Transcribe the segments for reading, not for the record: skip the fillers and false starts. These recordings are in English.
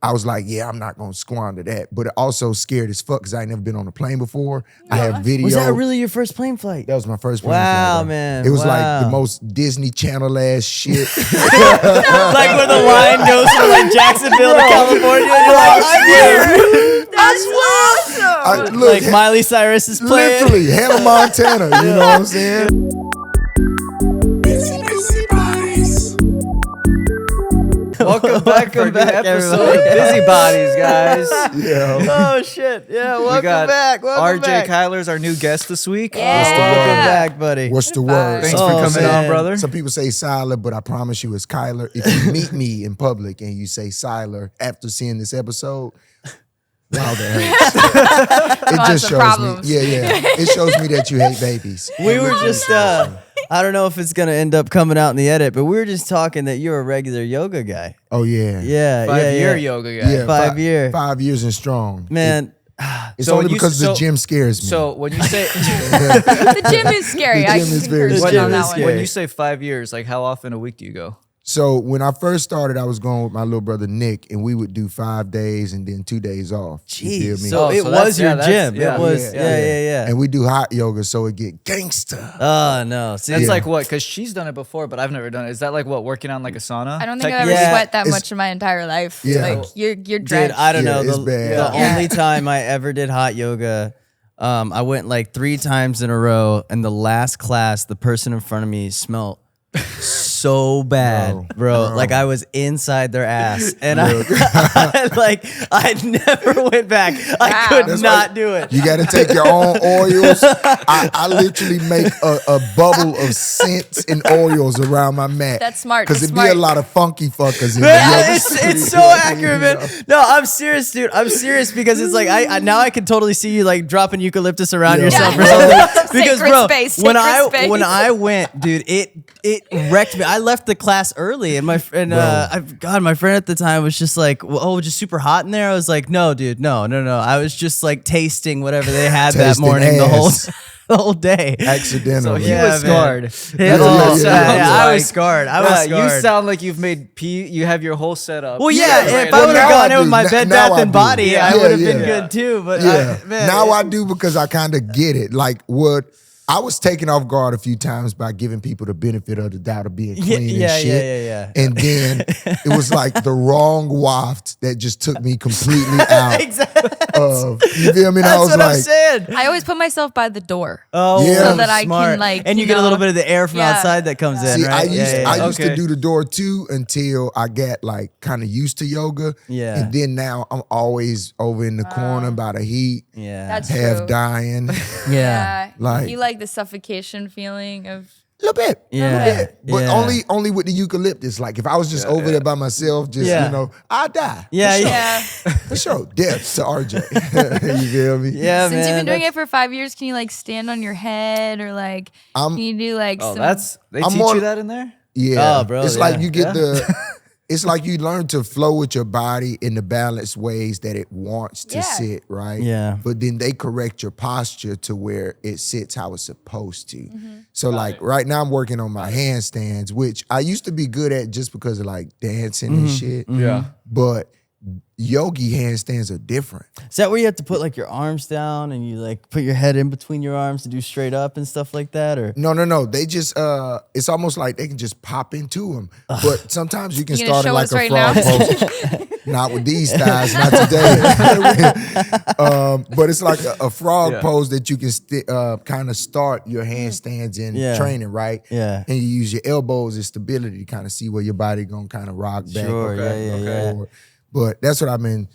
I was like, yeah, I'm not going to squander that. But also scared as fuck because I ain't never been on a plane before. I have video. Was that really your first plane flight? That was my first plane Wow, flight. man. It was like the most Disney Channel ass shit. Like where the line goes from like Jacksonville to California. And you're like, I'm here. That's awesome. Look, Like Miley Cyrus is playing. literally, Hannah Montana. You know what I'm saying? Welcome back for a new episode of Busybodies, guys. Yeah. Oh shit! Yeah, welcome We got back. Welcome RJ back. Cyler's our new guest this week. Yeah. Welcome back, buddy. What's the word? Thanks Oh, for coming man. on, brother. Some people say Cyler, but I promise you it's Kyler. If you meet me in public and you say Cyler after seeing this episode, wow, that hurts. It just some shows problems. me. Yeah. It shows me that you hate babies. We were just I don't know if it's gonna end up coming out in the edit, but we were just talking that you're a regular yoga guy. Oh yeah. Yeah, 5-year yeah. yoga guy. Yeah. 5 year. 5 years and strong. Man, It's So only you- because the so- gym scares me. So when you say The gym is scary. The I gym can is very concur scary. on that scary. one. when you say 5 years, like how often a week do you go? So when I first started, I was going with my little brother Nick, and we would do 5 days and then 2 days off. You feel jeez. me? So Oh, it so was that's- your yeah, that's- gym. yeah. It was. Yeah. And we do hot yoga, so it get gangster. Oh no. See, That's Yeah. like what? Because she's done it before, but I've never done it. Is that like what? Working on like a sauna? I don't think I've ever Technically? Yeah, sweat that it's- much in my entire life. Yeah. Like you're dude, drenched. I don't know. Yeah, it's The, bad. the Yeah. only time I ever did hot yoga, I went like 3 times in a row, and the last class, the person in front of me smelled so bad, bro. Like I was inside their ass, and I never went back. I Wow. could That's not why do it. You got to take your own oils. I literally make a bubble of scents and oils around my mat. That's smart. Because That's it'd be a smart. lot of funky fuckers in the Yeah, yoga it's studio, so accurate, man. No, I'm serious, dude. I'm serious because it's like I now I can totally see you like dropping eucalyptus around Yeah. yourself or Yeah. something. Because Sacred bro, space, when sacred space. I went, dude, it wrecked me. I left the class early, and my friend, my friend at the time was just like, "Oh, just super hot in there." I was like, "No, dude, no." I was just like tasting whatever they had that Tasting morning ass. the whole day. Accidental. So he Yeah, was man. scarred. His That's whole- what it yeah, sounds yeah, I was like. scarred. I was Yeah, scarred. you sound like you've made you have your whole setup. Well, yeah, right. if I would have now gone I in with do. my Now- Bed now Bath I and do. Body, Yeah, I would have been yeah. good too. But Yeah. man, Now I do because I kind of get it. Like what I was taken off guard a few times by giving people the benefit of the doubt of being clean yeah, and shit. yeah. And then it was like the wrong waft that just took me completely out Exactly. of, you feel me? And I That's was what like, I'm saying. I always put myself by the door. Oh, Yeah. So that I can, smart. like, and you you get a little know, bit of the air from yeah. outside that comes in, see, right? I used to Okay. do the door too until I got like kind of used to yoga. Yeah. And then now I'm always over in the corner by the heat, yeah, That's half true. dying. yeah, Like- you like the suffocation feeling of A little bit. yeah, But yeah. only with the eucalyptus. Like if I was just over there by myself, just Yeah. you know, I'd die. Yeah, for sure. yeah. For sure. Death to RJ. You feel me? Yeah, Since man. you've been doing that's- it for 5 years, can you like stand on your head or like I'm- can you do like Oh, some they I'm teach more- you that in there? Yeah. Oh, bro, It's yeah. like you get Yeah. it's like you learn to flow with your body in the balanced ways that it wants to Yeah. sit, right? Yeah. But then they correct your posture to where it sits how it's supposed to. So like right now I'm working on my handstands, which I used to be good at just because of like dancing and shit. Yeah. But yogi handstands are different. Is that where you have to put like your arms down and you like put your head in between your arms to do straight up and stuff like that? Or No. They just it's almost like they can just pop into them. But sometimes you can You gonna start it show like us a right frog now? pose. Not with these styles, not today. But it's like a frog Yeah. pose that you can kind of start your handstands in Yeah. training, right? Yeah. And you use your elbows as stability to kind of see where your body gonna kind of rock back. Sure, or yeah. forward. But that's what I've been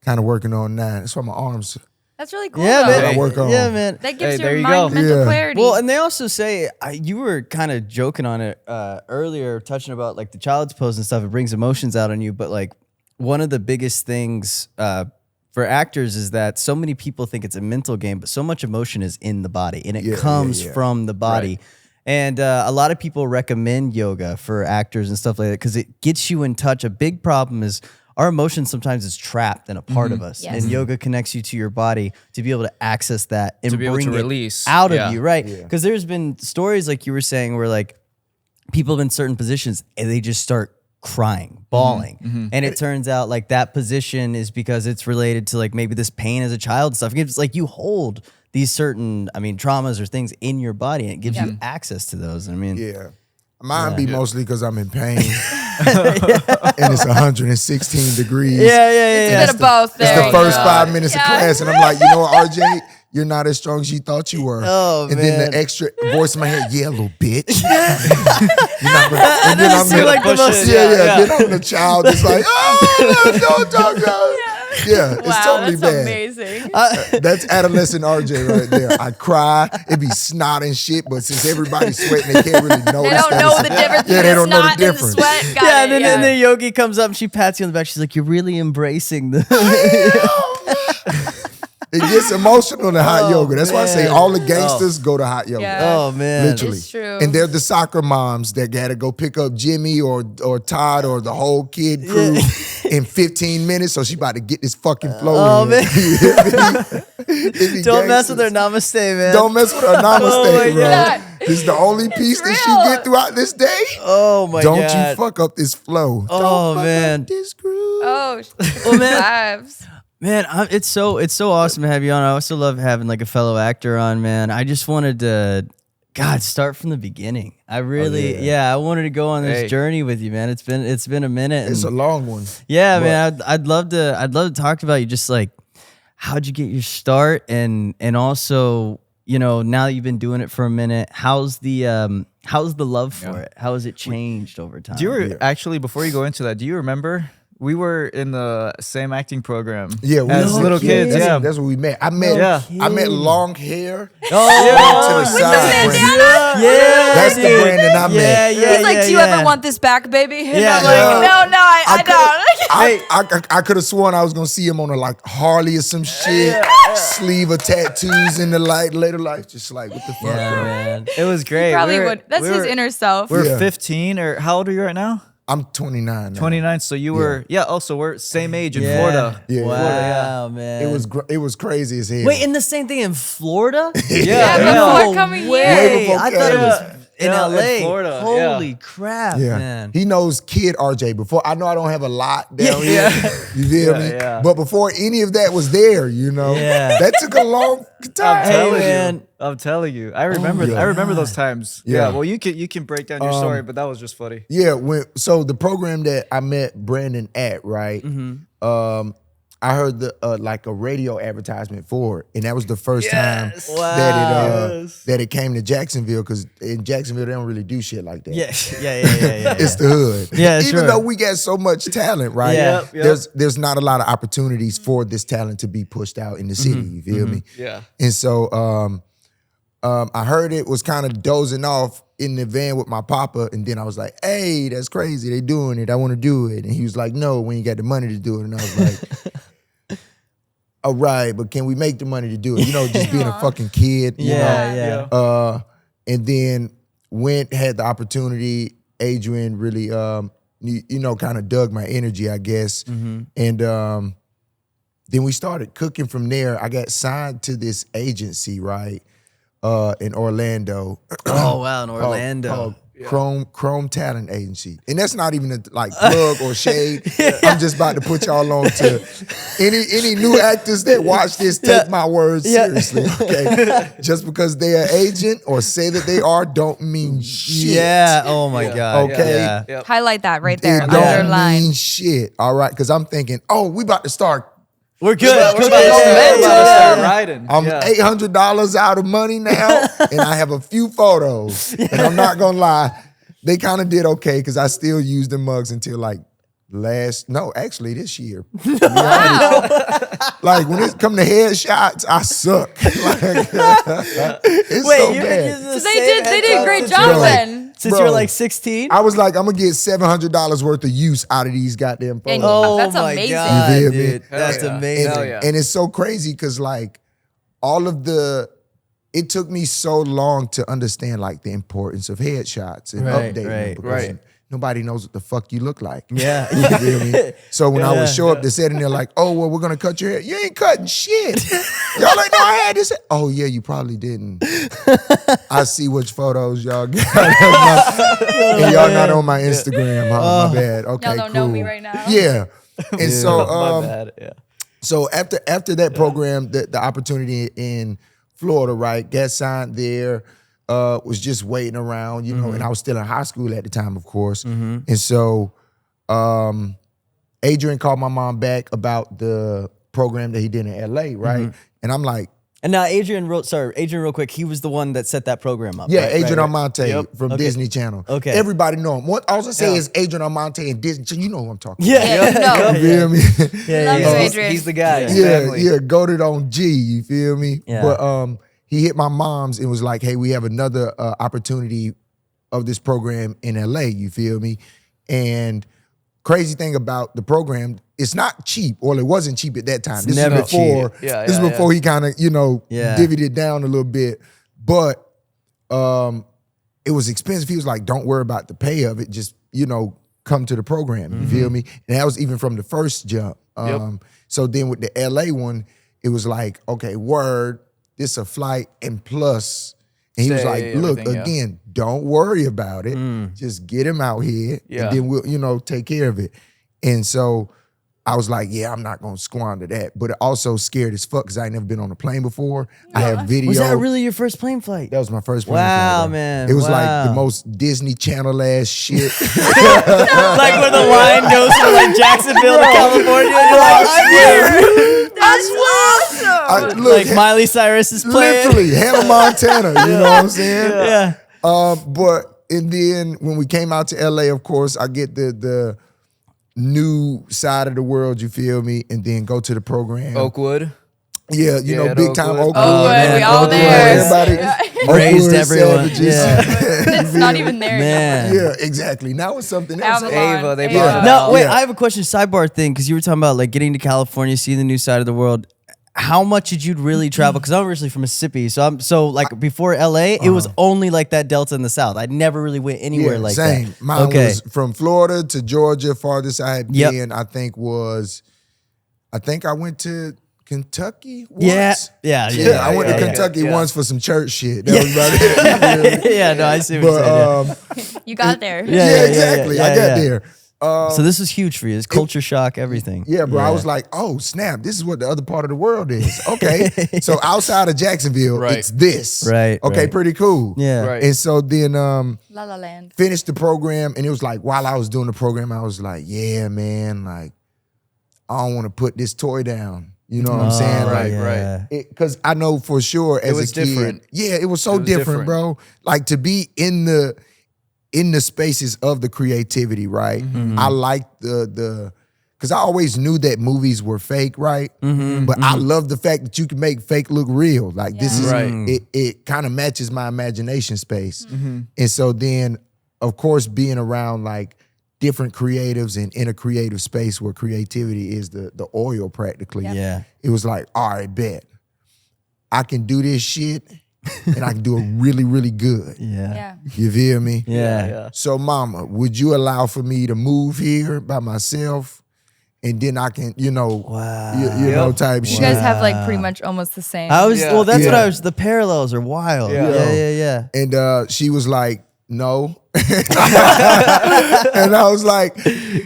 kind of working on now. That's why my arms. That's really cool. yeah, though. man. I work on. Yeah, man. That gives Hey, there your you mind go. mental Yeah. clarity. Well, and they also say you were kind of joking on it earlier, touching about like the child's pose and stuff. It brings emotions out on you, but like one of the biggest things for actors is that so many people think it's a mental game, but so much emotion is in the body, and it comes from the body. Right. And a lot of people recommend yoga for actors and stuff like that because it gets you in touch. A big problem is our emotion sometimes is trapped in a part of us, Yes. and yoga connects you to your body to be able to access that and To be able bring to it release. out Yeah. of you, right? Because there's been stories like you were saying where like people in certain positions and they just start crying, bawling. And it turns out like that position is because it's related to like maybe this pain as a child and stuff. It's like you hold these certain, traumas or things in your body, and it gives you access to those. Yeah. Mine be mostly because I'm in pain. And it's 116 degrees. Yeah. It's a bit of both. It's There the you first go. 5 minutes of class, and I'm like, you know what, RJ? You're not as strong as you thought you were. Oh, and then man. the extra voice in my head, yeah, little bitch. You're not gonna, and then I'm seem like the most- Then I'm the child that's like, oh, don't talk about it. Yeah, it's Wow, totally that's bad. amazing. That's adolescent RJ right there. I cry, it be snot and shit, but since everybody's sweating, they can't really notice. They don't that know it's- the difference Yeah, between they the don't know the snot and the difference. sweat. Got Yeah, it, and then the yogi comes up and she pats you on the back. She's like, "You're really embracing the." It gets emotional in hot yoga. That's why I say man. all the gangsters go to hot yoga. Yeah. Oh man, Literally. It's true. And they're the soccer moms that gotta go pick up Jimmy or Todd or the whole kid crew in 15 minutes. So she about to get this fucking flow Oh, in. man. It be Don't mess with her gangsters. namaste, man. Don't mess with her namaste, Oh, my bro. God. This is the only piece that she real. get throughout this day. Oh my Don't god. you fuck up this flow. Oh, Don't fuck man. up this groove. Oh, man. vibes. Man, it's so awesome to have you on. I also love having like a fellow actor on, man. I just wanted to, God, start from the beginning. I really, I wanted to go on this journey with you, man. It's been a minute. It's a And long one. yeah, but- man. I'd love to talk about you. Just like, how'd you get your start, and also, now that you've been doing it for a minute, how's the love for it? How has it changed over time? Do you actually, before you go into that, do you remember we were in the same acting program? Yeah, we as was little kids. That's, Yeah, that's where we met. I met long hair. Oh, to the With side, the Brandon. bandana? yeah, That's the dude. Brandon I met. Yeah, He's like, do you ever want this back, baby? And Yeah. I'm like, no, I don't. I could have sworn I was gonna see him on a like Harley or some shit, sleeve of tattoos in the later life, just like what the fuck, Yeah, bro? man. it was great. Probably We were- would. That's we his were- inner self. We're Yeah. 15, or how old are you right now? I'm 29 now. 29. So you were, also we're same age in Yeah. Florida. Yeah. Wow, man. It was crazy as hell. Wait, and the same thing in Florida? Yeah, No before coming way. here. Way before I thought it was Canada. in Yeah, LA. in Florida, Holy crap, yeah, man. he knows Kid RJ before. I know I don't have a lot down here. You feel me? yeah. But before any of that was there, Yeah. that took a long time. Telling man. you. I'm telling you. I remember yeah. I remember those times. Yeah. Yeah. Well, you can break down your story, but that was just funny. Yeah, so the program that I met Brandon at, right? I heard the like a radio advertisement for it, and that was the first time Wow. that it came to Jacksonville, because in Jacksonville they don't really do shit like that. Yeah. It's the hood. Yeah, Even sure. though we got so much talent, right? Yeah. There's not a lot of opportunities for this talent to be pushed out in the city. You feel me? Yeah. And so I heard it, was kind of dozing off in the van with my papa, and then I was like, hey, that's crazy. They doing it. I want to do it. And he was like, no, when you got the money to do it. And I was like, all right, but can we make the money to do it? Just being a fucking kid. you know? Yeah. And then had the opportunity. Adrian really, kind of dug my energy, I guess. And then we started cooking from there. I got signed to this agency, right, in Orlando. Oh, wow, in Orlando. Called Chrome Talent Agency. And that's not even a plug or shade. I'm just about to put y'all on to any new actors that watch this, take my words seriously, okay? Just because they're an agent or say that they are don't mean shit. Yeah. Oh my God. Okay. Yeah. Highlight that right It there. don't Underline. mean shit, all right? Because I'm thinking, we about to start. We're good. We're We're about to good. start riding. I'm Yeah. $800 out of money now, and I have a few photos. And I'm not gonna lie, they kind of did okay, because I still use the mugs until like this year. To be honest. Like when it come to headshots, I suck. It's so bad. They did a great job Bro. then. Since you were like 16? I was like, I'm gonna get $700 worth of use out of these goddamn photos. And Oh That's my amazing. God, You feel me? dude. That's yeah. amazing. Hell yeah. And it's so crazy because like it took me so long to understand like the importance of headshots and Right, updating them, right, because nobody knows what the fuck you look like. Yeah. You feel me? So when I would show up, yeah. they said, and they're like, oh, well, we're going to cut your hair. You ain't cutting shit. Y'all like, no, I had this. Oh, yeah, you probably didn't. I see which photos y'all got. And y'all not on my Instagram. Huh? My bad. Okay, Y'all don't know me right now. Yeah. And so, My bad. Yeah. so after that program, the opportunity in Florida, right, got signed there, was just waiting around, you know, and I was still in high school at the time, of course. And so Adrian called my mom back about the program that he did in LA, right? And I'm like, And now Adrian, real quick, he was the one that set that program up. yeah, right? Adrian Right. Almonte from Okay. Disney Channel. Okay. Everybody know him. What I was gonna say is Adrian Almonte and Disney Channel. You know who I'm talking Yeah. Yeah, Yeah. no. about. You feel me? Love you, He's, Adrian. he's the guy. His Yeah, family. yeah, goated on G, you feel me? Yeah. But he hit my mom's and was like, hey, we have another opportunity of this program in LA, you feel me? And crazy thing about the program, it's not cheap, or it wasn't cheap at that time. This never is before, cheap. Yeah, this is yeah, before he kind of, Yeah. divvied it down a little bit. But it was expensive. He was like, don't worry about the pay of it, just, come to the program, you feel me? And that was even from the first jump. So then with the LA one, it was like, okay, word, this a flight and plus. And he was Stay, like, look, everything, yeah. again, don't worry about it. Just get him out here Yeah. and then we'll, take care of it. And so I was like, yeah, I'm not going to squander that. But it also scared as fuck because I ain't never been on a plane before. I have video. Was that really your first plane flight? That was my first plane Wow, flight, bro. man. It was like Wow. the most Disney Channel ass shit. Like where the line goes from like Jacksonville to California. And you're like, I'm here. That's awesome. Look, Like Miley Cyrus is playing. literally, Hannah Montana, you know what I'm saying? Yeah. And then when we came out to LA, of course, I get the new side of the world, you feel me? And then go to the program. Oakwood. Yeah, Yeah, big time Oakwood. Oakwood. Oakwood, man, we all Oakwood. there. Everybody Raised Oakwood everyone. savages. Yeah. It's not even there Man. anymore. Yeah, exactly. Now it's something else. Avalon. Ava, they Ava. bought it No, out. wait, Yeah. I have a question, sidebar thing, because you were talking about like getting to California, seeing the new side of the world. How much did you really travel? Because I'm originally from Mississippi, so like before LA, it was only like that delta in the South. I never really went anywhere like same. that. Mine okay. was from Florida to Georgia. Farthest I had Yep. been, I think I went to Kentucky once. Yeah. I went to yeah, Kentucky yeah. once for some church shit. That was about it. Yeah, no, I see what you're saying. But You got there. yeah, exactly. I got yeah. there. So this was huge for you. It's culture shock, everything. Yeah, bro. I was like, oh, snap. This is what the other part of the world is. Okay. So outside of Jacksonville, Right. it's this. Right, Okay, right. pretty cool. Yeah. Right. And so then La La Land. finished the program, and it was like while I was doing the program, I was like, yeah, man, like, I don't want to put this toy down. You know what I'm saying? right, Like, right. because I know for sure as was a kid, different. yeah, it was so It was different, different. bro. Like to be in the spaces of the creativity, right? Mm-hmm. I like the because I always knew that movies were fake, right? But I love the fact that you can make fake look real. Like this is Right. it kind of matches my imagination space. And so then, of course, being around like different creatives and in a creative space where creativity is the oil practically. Yeah. It was like, all right, bet. I can do this shit and I can do it really, really good. Yeah. You feel me? Yeah. So, mama, would you allow for me to move here by myself? And then I can, Wow. you know, type You shit. guys have like pretty much almost the same. I was Yeah. well. That's what Yeah. I was. The parallels are wild. Yeah. Yeah. And she was like, no. And I was like,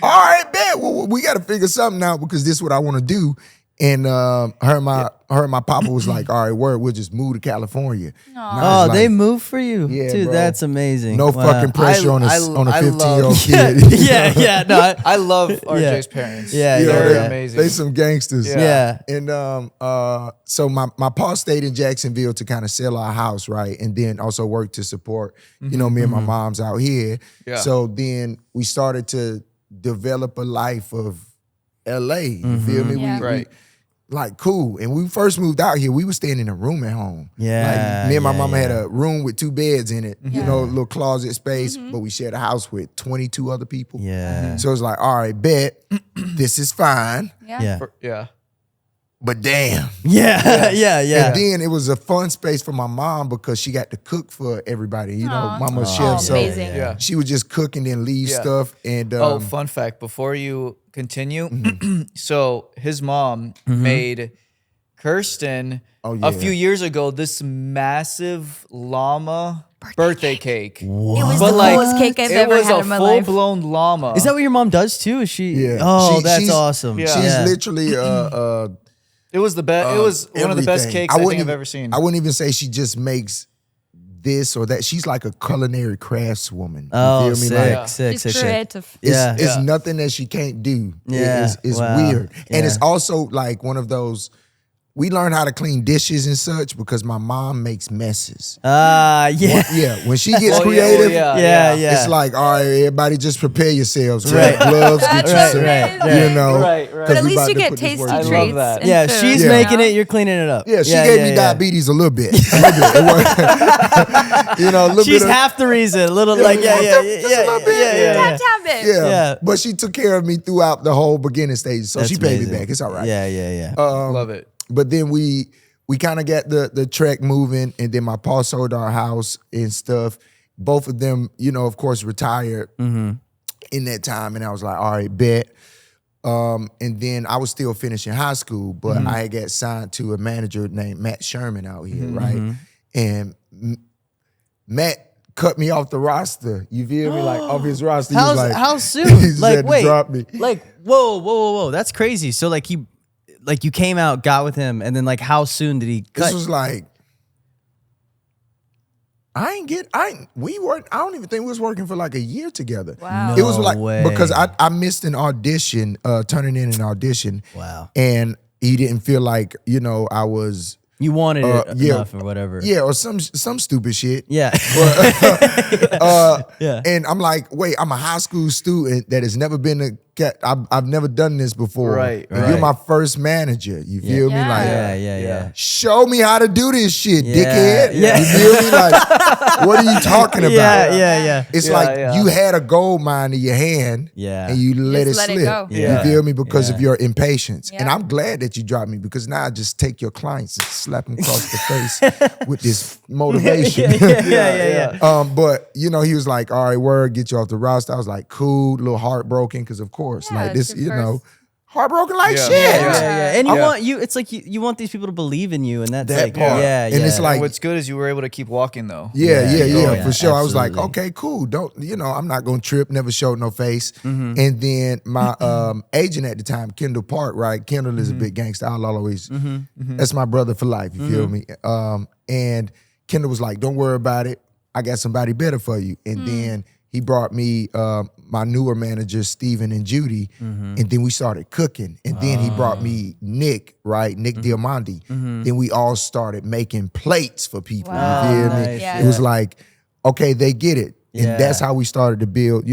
all right, bet. Well, we got to figure something out because this is what I want to do. And her and my papa was like, all right, word, we'll just move to California. And I was Oh, they like, moved for you, Yeah, dude. bro. That's amazing. no Wow. fucking pressure on a I 15-year-old love- kid. yeah. No, I love RJ's parents. Yeah, they're yeah. amazing. They some gangsters. yeah. And so my pa stayed in Jacksonville to kind of sell our house, right? And then also work to support, me and my mom's out here. Yeah. So then we started to develop a life of LA. You feel me? Yeah. We like cool. And when we first moved out here, we was staying in a room at home. Yeah, Like me and my yeah, mama had yeah. a room with 2 beds in it, Yeah. a little closet space, but we shared a house with 22 other people. Yeah. So it's like, all right, bet, this is fine. Yeah. Yeah. Yeah. but damn. Yeah, yeah, yeah. And then it was a fun space for my mom because she got to cook for everybody. You know, Aw. mama Oh, chef, so amazing. Yeah. she would just cook and then leave Yeah. stuff. And Oh, fun fact before you continue. Mm-hmm. So his mom made Kirsten Oh, a yeah. few years ago this massive llama birthday cake. It was But the like, coolest cake I've it ever was had a in my full life. blown llama. Is that what your mom does too? Is she? Yeah. Oh, that's She's- awesome. Yeah. she's literally It was the best. It was one of the best everything. cakes I think wouldn't I've even- ever seen. I wouldn't even say she just makes this or that. She's like a culinary craftswoman. You Oh, feel me? sick, Like, sick, She's sick, sick. creative. Yeah. it's nothing that she can't do. Yeah, It's wow. weird. And it's Yeah. also like one of those, we learned how to clean dishes and such because my mom makes messes. Yeah. Yeah, when she gets Oh, creative, Yeah, yeah. it's like, all right, everybody just prepare yourselves. Right. Grab gloves, get That's yourself, right. you know. Right, right. 'cause But at we least about you to get put this tasty work I love treats. that. and Yeah, food, she's you making know? it. You're cleaning it up. Yeah, she gave me diabetes a little bit. A little She's bit of, half the reason. A little like just a little bit. Tap, tap it. yeah. Yeah. But she took care of me throughout the whole beginning stage. So That's she paid amazing. me back. It's all right. Yeah, yeah, yeah. Love it. But then we kind of got the trek moving, and then my pa sold our house and stuff. Both of them, of course, retired in that time, and I was like, all right, bet. And then I was still finishing high school, but I had got signed to a manager named Matt Sherman out here, right? And Matt cut me off the roster. You feel me? Like off his roster. He was like, How he soon? just Like had to wait, drop me. like whoa. That's crazy. So like you came out, got with him, and then like how soon did he cut? This was like, I don't even think we was working for like a year together. Wow. It was No like, way. because I missed an audition, turning in an audition. Wow. And he didn't feel like, I was, You wanted it yeah. enough or whatever. yeah, or some stupid shit. Yeah. Yeah. And I'm like, wait, I'm a high school student that has never been I've never done this before. Right, And right. you're my first manager. You feel me? Yeah. Like, Yeah. show me how to do this shit, Yeah, dickhead. yeah. You feel me? Like, what are you talking about? Yeah. It's Yeah, like yeah. you had a gold mine in your hand, Yeah. and you let it Just let it slip. go. Yeah. You feel me? Because of Yeah. your impatience. And Yeah. I'm glad that you dropped me because now I just take your clients and slap them across the face with this motivation. Yeah. But he was like, all right, word, get you off the roster. I was like, cool, a little heartbroken because of course, Yeah, like this, it's your first- heartbroken like Yeah. shit. Yeah. And Yeah. it's like you want these people to believe in you, and that's That like part. yeah. And it's like- And what's good is you were able to keep walking though. Yeah, Yeah, for sure. I was like, absolutely. okay, cool. Don't, I'm not gonna trip, never showed no face. And then my agent at the time, Kendall Park, right? Kendall is a big gangster. I'll always, that's my brother for life, you feel me? And Kendall was like, don't worry about it. I got somebody better for you. And then he brought me my newer managers, Steven and Judy, and then we started cooking. And then he brought me Nick, right? Nick Diamandi. Then we all started making plates for people. Wow. You feel me? Nice. Yeah. It was like, okay, they get it. And Yeah. that's how we started to build,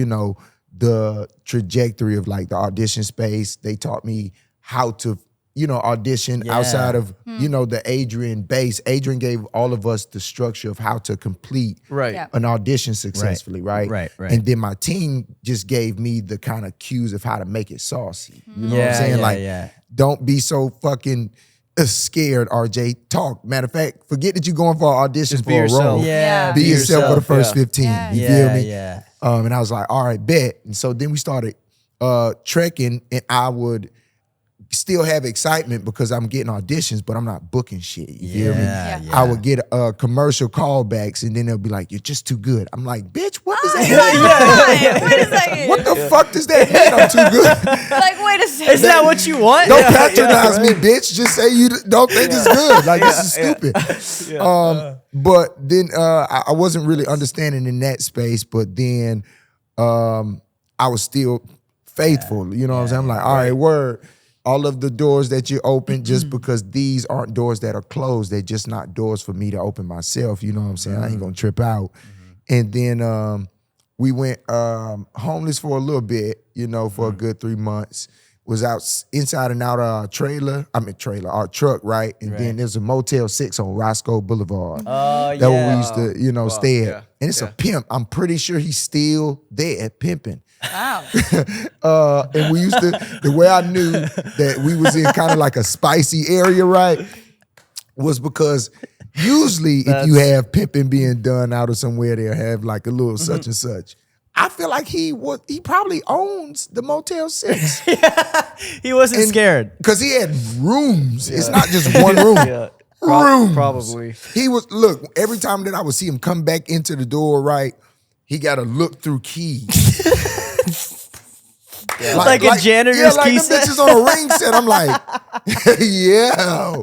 the trajectory of like the audition space. They taught me how to, audition Yeah. outside of, the Adrian base. Adrian gave all of us the structure of how to complete Right. Yeah. an audition successfully, right? Right. And then my team just gave me the kind of cues of how to make it saucy. You know what I'm Yeah, saying? yeah, Like, yeah. don't be so fucking scared, RJ. Talk. Matter of fact, forget that you're going for an audition Just for be a yourself. role. Yeah. Be yourself for the first yeah. 15. Yeah. You Yeah, feel me? yeah. And I was like, all right, bet. And so then we started trekking, and I would still have excitement because I'm getting auditions, but I'm not booking shit. You feel me? Yeah. I would get commercial callbacks, and then they'll be like, "You're just too good." I'm like, "Bitch, what does that mean? Wait a second. What the fuck does that mean? I'm too good." Like, wait a second. Isn't that what you want? Don't patronize me, bitch. Just say you don't think it's good. Like, this is stupid. But then I wasn't really understanding in that space. But then I was still faithful. You know what I'm saying? I'm like, all right, word. All of the doors that you open, just because these aren't doors that are closed, they're just not doors for me to open myself. You know what I'm saying? I ain't gonna trip out. And then we went homeless for a little bit, for a good 3 months. was inside and out of our our truck, right? And then there's a Motel 6 on Roscoe Boulevard. Oh, That's where we used to, stay at. yeah, And it's a pimp. I'm pretty sure he's still there pimping. Wow. And we used to, the way I knew that we was in kind of like a spicy area, right, was because usually if you have pimping being done out of somewhere, they'll have like a little such and such. I feel like he probably owns the Motel 6. He wasn't scared. Because he had rooms. It's not just one room. Rooms. Probably. He was, look, every time that I would see him come back into the door, right, he got to look through keys. Like a janitor's like key them set. bitches on a ring set. I'm like, yeah.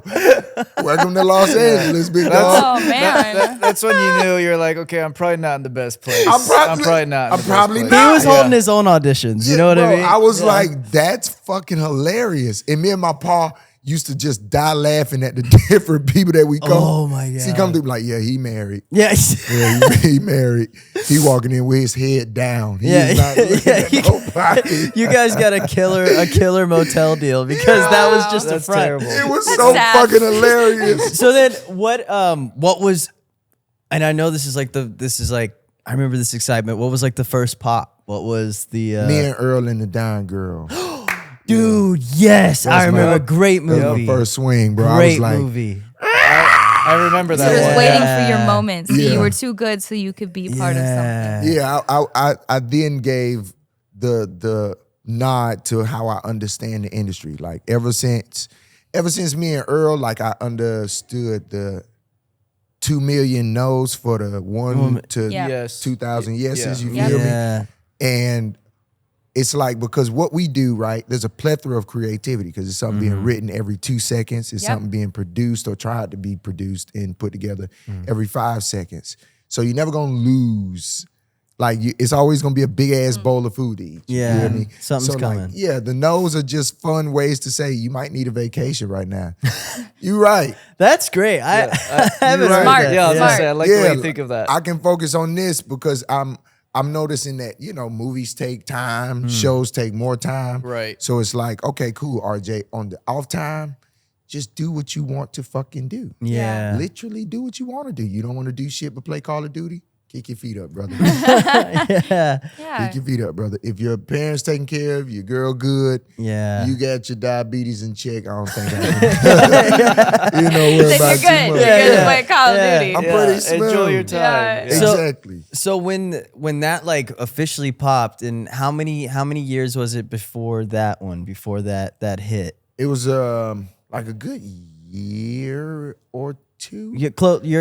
Welcome to Los Angeles, big dog. Oh man. That's when you knew you're like, okay, I'm probably not in the best place. I'm probably not. I'm probably place. He not. was holding his own auditions. You know what I mean? I was like, that's fucking hilarious. And me and my pa used to just die laughing at the different people that we come. Oh, my God. See, come through like, yeah, he married. Yes. Yeah, he married. He walking in with his head down. He is not looking at nobody. You guys got a killer motel deal because that was just a That's front. terrible. It was That's so sad. fucking hilarious. So then what was, and I know this is like I remember this excitement. What was like the first pop? What was the Me and Earl and the Dying Girl. dude? Yes, I remember. Great That was movie. my first swing, bro. I Great was like, movie. I remember that Just one. waiting Yeah. for your moments. So Yeah. you were too good, so you could be part of something. yeah, I then gave the nod to how I understand the industry. Like ever since me and Earl, like I understood the 2 million no's for the 1 to Yeah. Yes. 2,000 yeses. Yeah. You Yeah. feel me? Yeah. And it's like, because what we do, right, there's a plethora of creativity because it's something being written every 2 seconds. It's Yep. something being produced or tried to be produced and put together every 5 seconds. So you're never going to lose. Like, it's always going to be a big-ass bowl of food to eat. You Yeah. hear me? Something's so coming. Like, yeah, the no's are just fun ways to say you might need a vacation right now. You right. That's great. I haven't You're heard right. that. Yeah, I was Smart. gonna say, I like the way you think of that. I can focus on this because I'm noticing that, movies take time, shows take more time. Right. So it's like, okay, cool, RJ, on the off time, just do what you want to fucking do. Yeah. Literally do what you want to do. You don't want to do shit but play Call of Duty? Kick your feet up, brother. Yeah. Yeah. Kick your feet up, brother. If your parents taking care of you, your girl good, Yeah. you got your diabetes in check, I don't think I can. worry Then about you're too good. much. You're good to play Call of Yeah. Duty. I'm pretty smooth. Enjoy your time. Yeah. Yeah. So- Exactly. So when that like officially popped, and how many years was it before that hit? It was like a good year or two. Year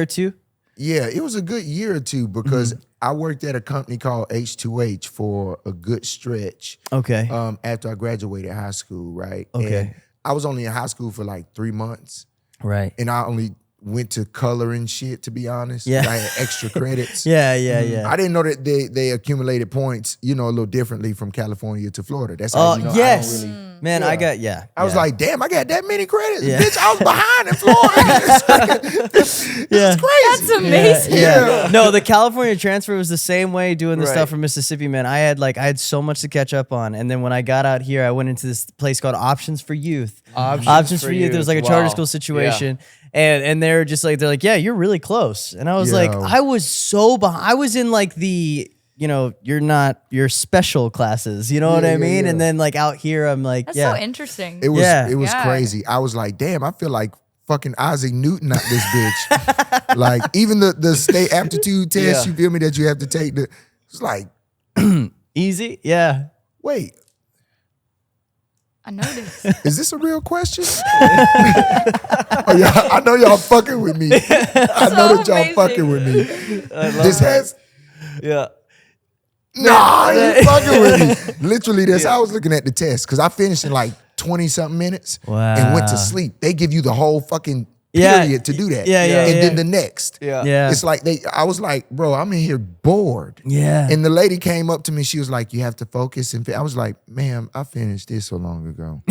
or two? Yeah, it was a good year or two because I worked at a company called H2H for a good stretch. Okay. After I graduated high school, right? Okay. And I was only in high school for like 3 months, Right. and I only went to color and shit, to be honest. Yeah. I had extra credits. Yeah. Yeah. I didn't know that they accumulated points, a little differently from California to Florida. That's Oh how you know yes, I don't really. man. Yeah. I was like, damn, I got that many credits. Yeah. Bitch, I was behind in Florida. This is crazy. That's amazing. Yeah. No, the California transfer was the same way doing the Right. stuff from Mississippi, man. I had so much to catch up on. And then when I got out here, I went into this place called Options for Youth. Options for Youth. It was like a charter Wow. school situation. And they're like, yeah, you're really close. And I was like, Yo. I was so behind. I was in like the, your special classes, you know what I mean? And then like out here, I'm like, That's yeah. so interesting. It was Yeah. it was Yeah. crazy. I was like, damn, I feel like fucking Isaac Newton out this bitch. Like even the state aptitude test, Yeah. you feel me, that you have to take it's like, Easy. Yeah. wait, I noticed. is this a real question? Oh, yeah, I know y'all fucking with me. I know that y'all amazing. fucking with me. This has Yeah. nah, you ain't fucking with me. Literally, that's how I was looking at the test because I finished in like 20-something minutes and went Wow. to sleep. They give you the whole fucking Yeah. period to do that. Yeah, yeah, And yeah. then the next. Yeah. Yeah. It's like I was like, bro, I'm in here bored. Yeah. And the lady came up to me. She was like, you have to focus. And I was like, ma'am, I finished this so long ago.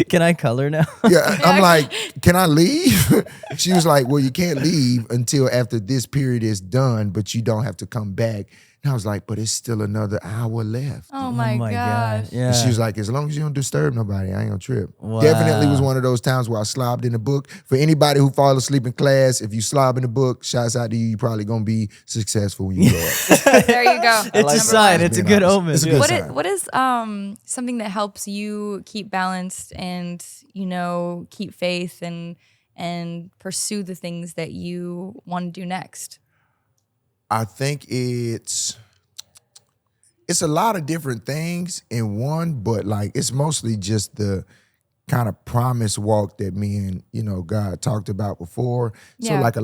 Can I color now? Yeah, I'm like, can I leave? She was like, well, you can't leave until after this period is done, but you don't have to come back. And I was like, but it's still another hour left. Oh my gosh. Yeah. And she was like, as long as you don't disturb nobody, I ain't gonna trip. Wow. Definitely was one of those times where I slobbed in the book. For anybody who fall asleep in class, if you slob in the book, shouts out to you. You're probably gonna be successful when you grow up. There you go. It's a sign. It's a good omen. It's a good What sign. what is something that helps you keep balanced and keep faith and pursue the things that you want to do next? I think it's a lot of different things in one, but like it's mostly just the kind of promise walk that me and God talked about before. So Yeah. like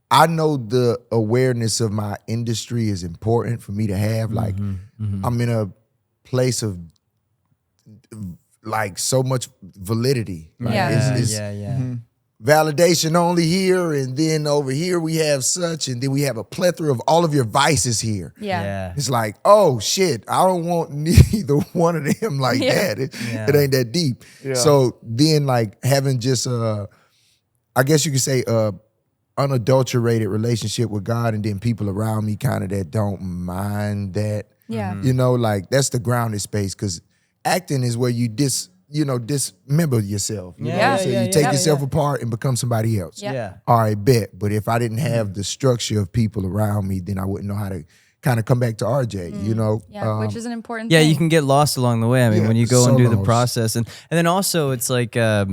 I know the awareness of my industry is important for me to have. Like I'm in a place of like so much validity. Like, Yeah. it's validation only here, and then over here we have such, and then we have a plethora of all of your vices here. Yeah. It's like, oh shit, I don't want neither one of them like Yeah. that. It ain't that deep. Yeah. So then like having just I guess you could say unadulterated relationship with God, and then people around me kind of that don't mind that. Yeah. Like that's the grounded space, because acting is where you dismember yourself. You know what I'm Yeah. saying? You take yourself apart and become somebody else. Yeah. All right, bet. But if I didn't have the structure of people around me, then I wouldn't know how to kind of come back to RJ, Yeah, which is an important Yeah, thing. you can get lost along the way. I mean, Yeah, when you go so and do the lost. process, and then also it's like, that's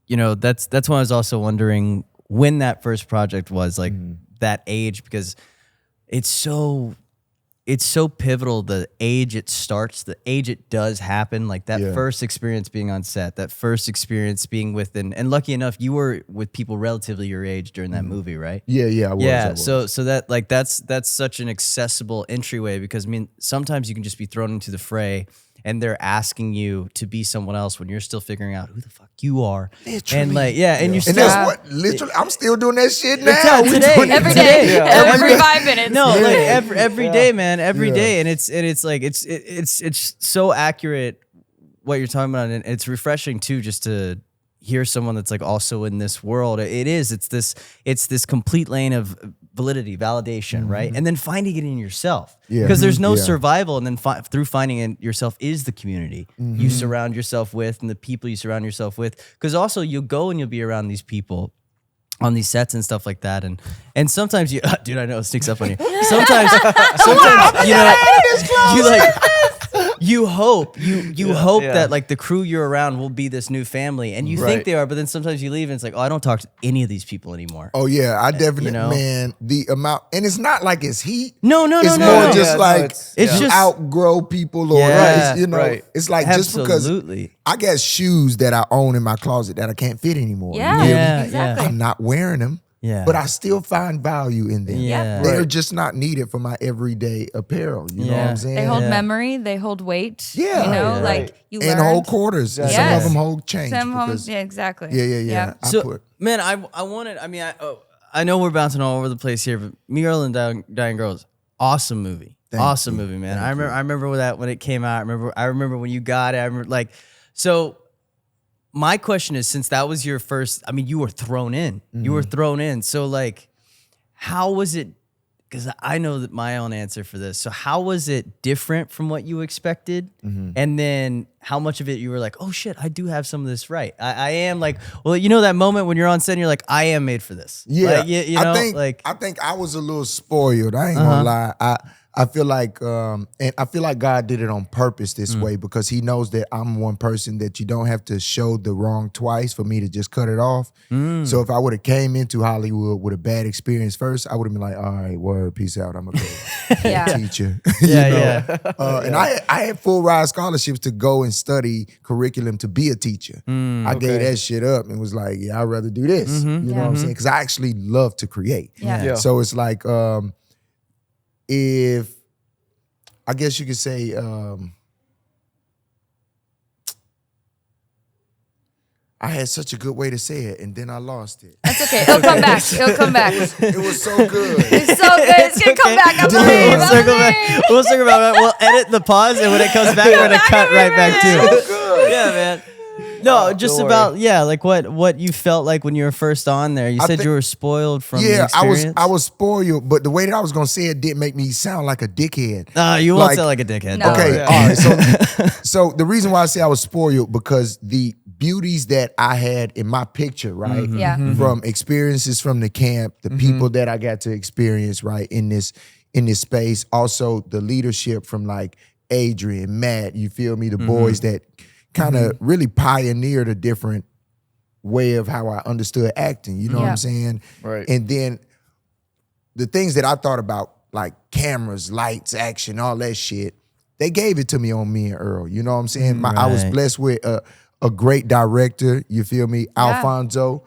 when I was also wondering when that first project was, like that age, because it's so pivotal, the age it starts, the age it does happen, like that first experience being on set, that first experience being with, and lucky enough, you were with people relatively your age during that movie, right? Yeah, I was. Yeah, I was. so that like that's such an accessible entryway, because I mean sometimes you can just be thrown into the fray and they're asking you to be someone else when you're still figuring out who the fuck you are. Literally. And like and you're And still that's what literally I'm still doing that shit now. Yeah, We today. doing it every Today. day, Yeah. every 5 minutes. no, Yeah. like every day, man, every day, Yeah. and it's like it's so accurate what you're talking about, and it's refreshing too, just to hear someone that's like also in this world. It's this complete lane of validity, validation, right? And then finding it in yourself, Yeah. because there's no Yeah. survival, and then through finding it yourself is the community you surround yourself with and the people you surround yourself with. Because also you'll go and you'll be around these people on these sets and stuff like that, and sometimes you, dude, I know it sneaks up on you. Sometimes you like. You hope that like the crew you're around will be this new family, and you think Right. they are, but then sometimes you leave and it's like, oh, I don't talk to any of these people anymore. Oh yeah, I definitely, know? man. The amount, and it's not like it's heat. No, It's no, more no. just Yeah, no, like it's It's you just- outgrow people, or Yeah, it's, right. it's like just because Absolutely. I got shoes that I own in my closet that I can't fit anymore. You Yeah, hear me? Yeah, exactly. I'm not wearing them. Yeah. But I still find value in them. Yeah. They're Right. just not needed for my everyday apparel. You know what Yeah. I'm saying? They hold Yeah. memory. They hold weight. Yeah. like Right. you and learned. hold quarters. And some Yes. of them hold change. Some homes, because- yeah, exactly. Yeah. So, man, I wanted. I mean, I know we're bouncing all over the place here, but Me, Earl, and Dying Girls, awesome movie, Thank movie, man. Thank I remember that when it came out. I remember when you got it. I remember so. My question is, since that was your first, I mean, you were thrown in. You were thrown in. So like, how was it? Because I know that my own answer for this. So how was it different from what you expected? And then how much of it you were like, oh shit, I do have some of this right. I am like, well, that moment when you're on set and you're like, I am made for this. Yeah, Like, you know, I think I was a little spoiled. I ain't gonna lie. I feel like, and I feel like God did it on purpose this way, because He knows that I'm one person that you don't have to show the wrong twice for me to just cut it off. So if I would have came into Hollywood with a bad experience first, I would have been like, all right, word, peace out. I'm gonna go Yeah. teacher. yeah. And I had full ride scholarships to go and study curriculum to be a teacher. I gave that shit up and was like, yeah, I'd rather do this. You know what I'm saying? Because I actually love to create. Yeah. Yeah. So it's like, if I guess you could say, I had such a good way to say it, and then I lost it. That's okay. It'll come back. It'll come back. It was so good. It's so good. It's gonna come back. I believe. We'll I circle believe. back. We'll circle back. We'll edit the pause, and when it comes back, we're gonna cut right back to it. Yeah, man. No, just Don't about like what you felt like when you were first on there. You said you were spoiled from the experience. I was spoiled, but the way that I was gonna say it didn't make me sound like a dickhead. You won't sound like a dickhead. No. Okay, Yeah. all right. So the reason why I say I was spoiled because the beauties that I had in my picture, right? Yeah. From experiences from the camp, the people that I got to experience, right, in this space. Also the leadership from like Adrian, Matt, you feel me? The boys that kind of really pioneered a different way of how I understood acting. You know what I'm saying? Right. And then the things that I thought about, like cameras, lights, action, all that shit, they gave it to me on Me and Earl. You know what I'm saying? I was Right. blessed with a great director, you feel me? Alfonso,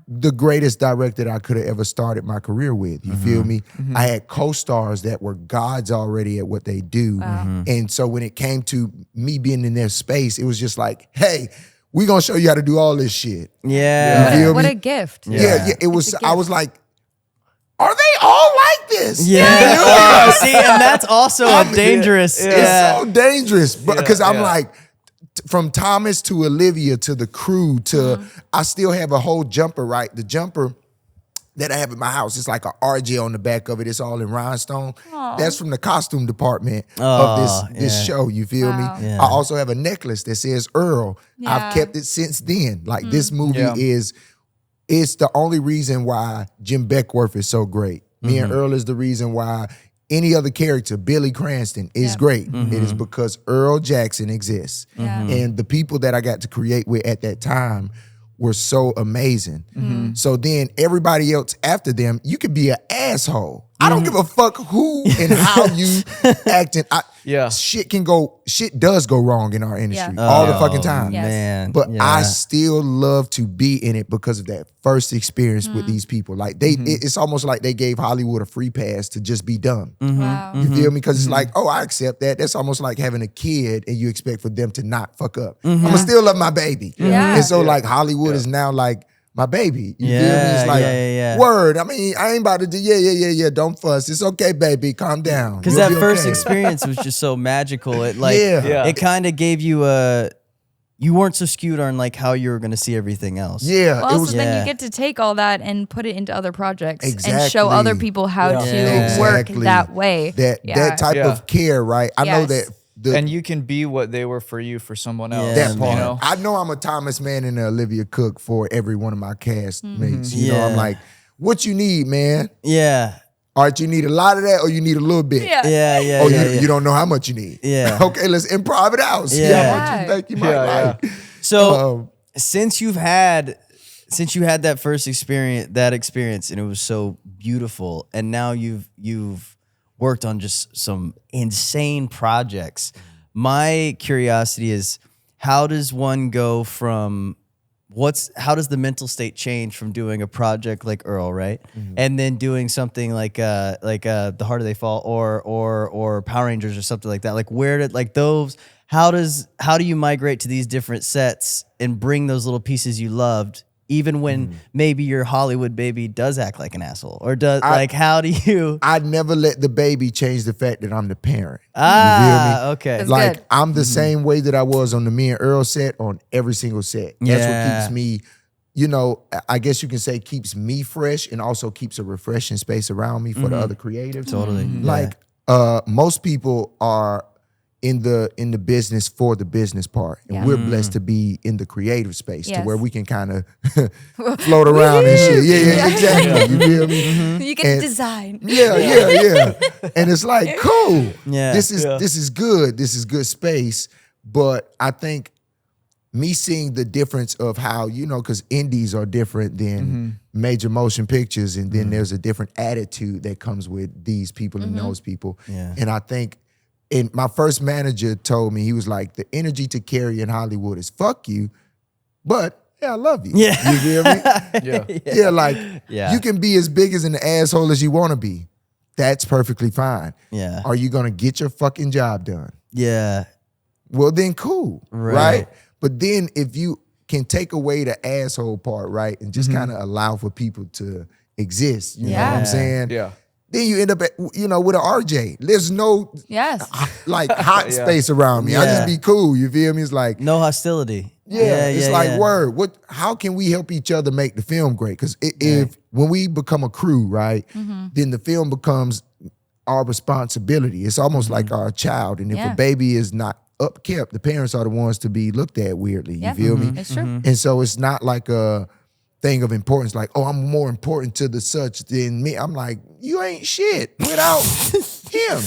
the greatest director that I could have ever started my career with, you feel me? I had co-stars that were gods already at what they do. And so when it came to me being in their space, it was just like, hey, we gonna show you how to do all this shit. Yeah. You feel What me? a gift. Yeah, it was, It's a I gift. was like, are they all like this? Yeah. See, and that's also a dangerous. It's so dangerous because I'm yeah. like, from Thomas to Olivia to the crew to, I still have a whole jumper, right? The jumper that I have at my house, it's like a RJ on the back of it. It's all in rhinestone. That's from the costume department of this show. You feel me? Yeah. I also have a necklace that says Earl. Yeah. I've kept it since then. Like this movie is, it's the only reason why Jim Beckworth is so great. Me and Earl is the reason why any other character, Billy Cranston, is great. It is because Earl Jackson exists. And the people that I got to create with at that time were so amazing. So then everybody else after them, you could be an asshole. I don't give a fuck who and how you acting. Shit does go wrong in our industry all the fucking time. Yes. Man. But yeah. I still love to be in it because of that first experience with these people. Like it's almost like they gave Hollywood a free pass to just be done. Wow. You feel me? Because it's like, oh, I accept that. That's almost like having a kid and you expect for them to not fuck up. I'm gonna still love my baby. Yeah. And so like Hollywood is now like my baby. You feel me? Yeah, It's like, yeah. word. I mean, I ain't about to do, yeah. Don't fuss. It's okay, baby. Calm down. Because You'll that be first okay. experience was just so magical. It like Yeah. it kind of gave you you weren't so skewed on like how you were going to see everything else. Yeah. Also, it was then Yeah. you get to take all that and put it into other projects and show Exactly. other people how to work Exactly. that way. that type of care, right? I know Yes. that And you can be what they were for you for someone else. Yeah, that part. You know? I know I'm a Thomas Mann and a Olivia Cook for every one of my cast mates. You know, Yeah. I'm like, what you need, man? Yeah. All right, you need a lot of that or you need a little bit? Yeah. Yeah. Oh, yeah. you don't know how much you need. Yeah. Okay, let's improv it out. See Yeah. how much you think you might like. So since you had that first experience, and it was so beautiful, and now you've worked on just some insane projects. My curiosity is, how does one go from how does the mental state change from doing a project like Earl, right, and then doing something like The Harder They Fall or Power Rangers or something like that? Like where did like those? How do you migrate to these different sets and bring those little pieces you loved, even when maybe your Hollywood baby does act like an asshole, or how do you? I never let the baby change the fact that I'm the parent. Okay. That's Like good. I'm the same way that I was on the Me and Earl set on every single set. That's Yeah. what keeps me, you know, I guess you can say keeps me fresh and also keeps a refreshing space around me for the other creatives. Totally. Like most people are in the business for the business part. And we're blessed to be in the creative space to Yes. where we can kind of float around and shit. Yeah, exactly. You feel me? You get And- to design. Yeah. And it's like, cool. Yeah. This is good. This is good space. But I think me seeing the difference of how, you know, because indies are different than major motion pictures, and then there's a different attitude that comes with these people and those people. Yeah. And I think, and my first manager told me, he was like, the energy to carry in Hollywood is fuck you, but I love you. Yeah. You feel me? Yeah. Yeah, like Yeah. you can be as big as an asshole as you want to be. That's perfectly fine. Yeah. Are you gonna get your fucking job done? Yeah. Well, then cool, Right. right? But then if you can take away the asshole part, right, and just kind of allow for people to exist, you know what Yeah. I'm saying? Yeah. Then you end up at, you know, with an RJ. There's no Yes. like hot space around me. I Yeah. just be cool. You feel me? It's like No hostility. It's like word. How can we help each other make the film great? Because if when we become a crew, right, then the film becomes our responsibility. It's almost like our child. And if a baby is not upkept, the parents are the ones to be looked at weirdly. You feel me? It's true. And so it's not like a thing of importance, like, oh, I'm more important to the such than me. I'm like, you ain't shit without him.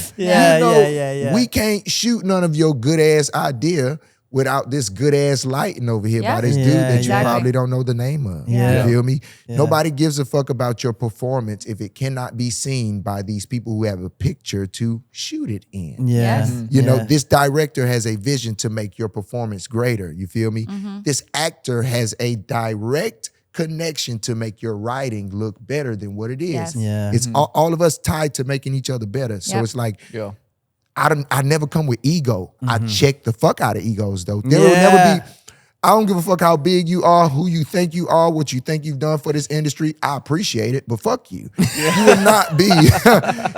We can't shoot none of your good ass idea without this good ass lighting over here by this dude that you probably don't know the name of. You feel me? Nobody gives a fuck about your performance if it cannot be seen by these people who have a picture to shoot it in. You know, this director has a vision to make your performance greater. You feel me? This actor has a direct connection to make your writing look better than what it is. It's all of us tied to making each other better. So it's like, I never come with ego. I check the fuck out of egos though. There will never be, I don't give a fuck how big you are, who you think you are, what you think you've done for this industry. I appreciate it, but fuck you. You will not be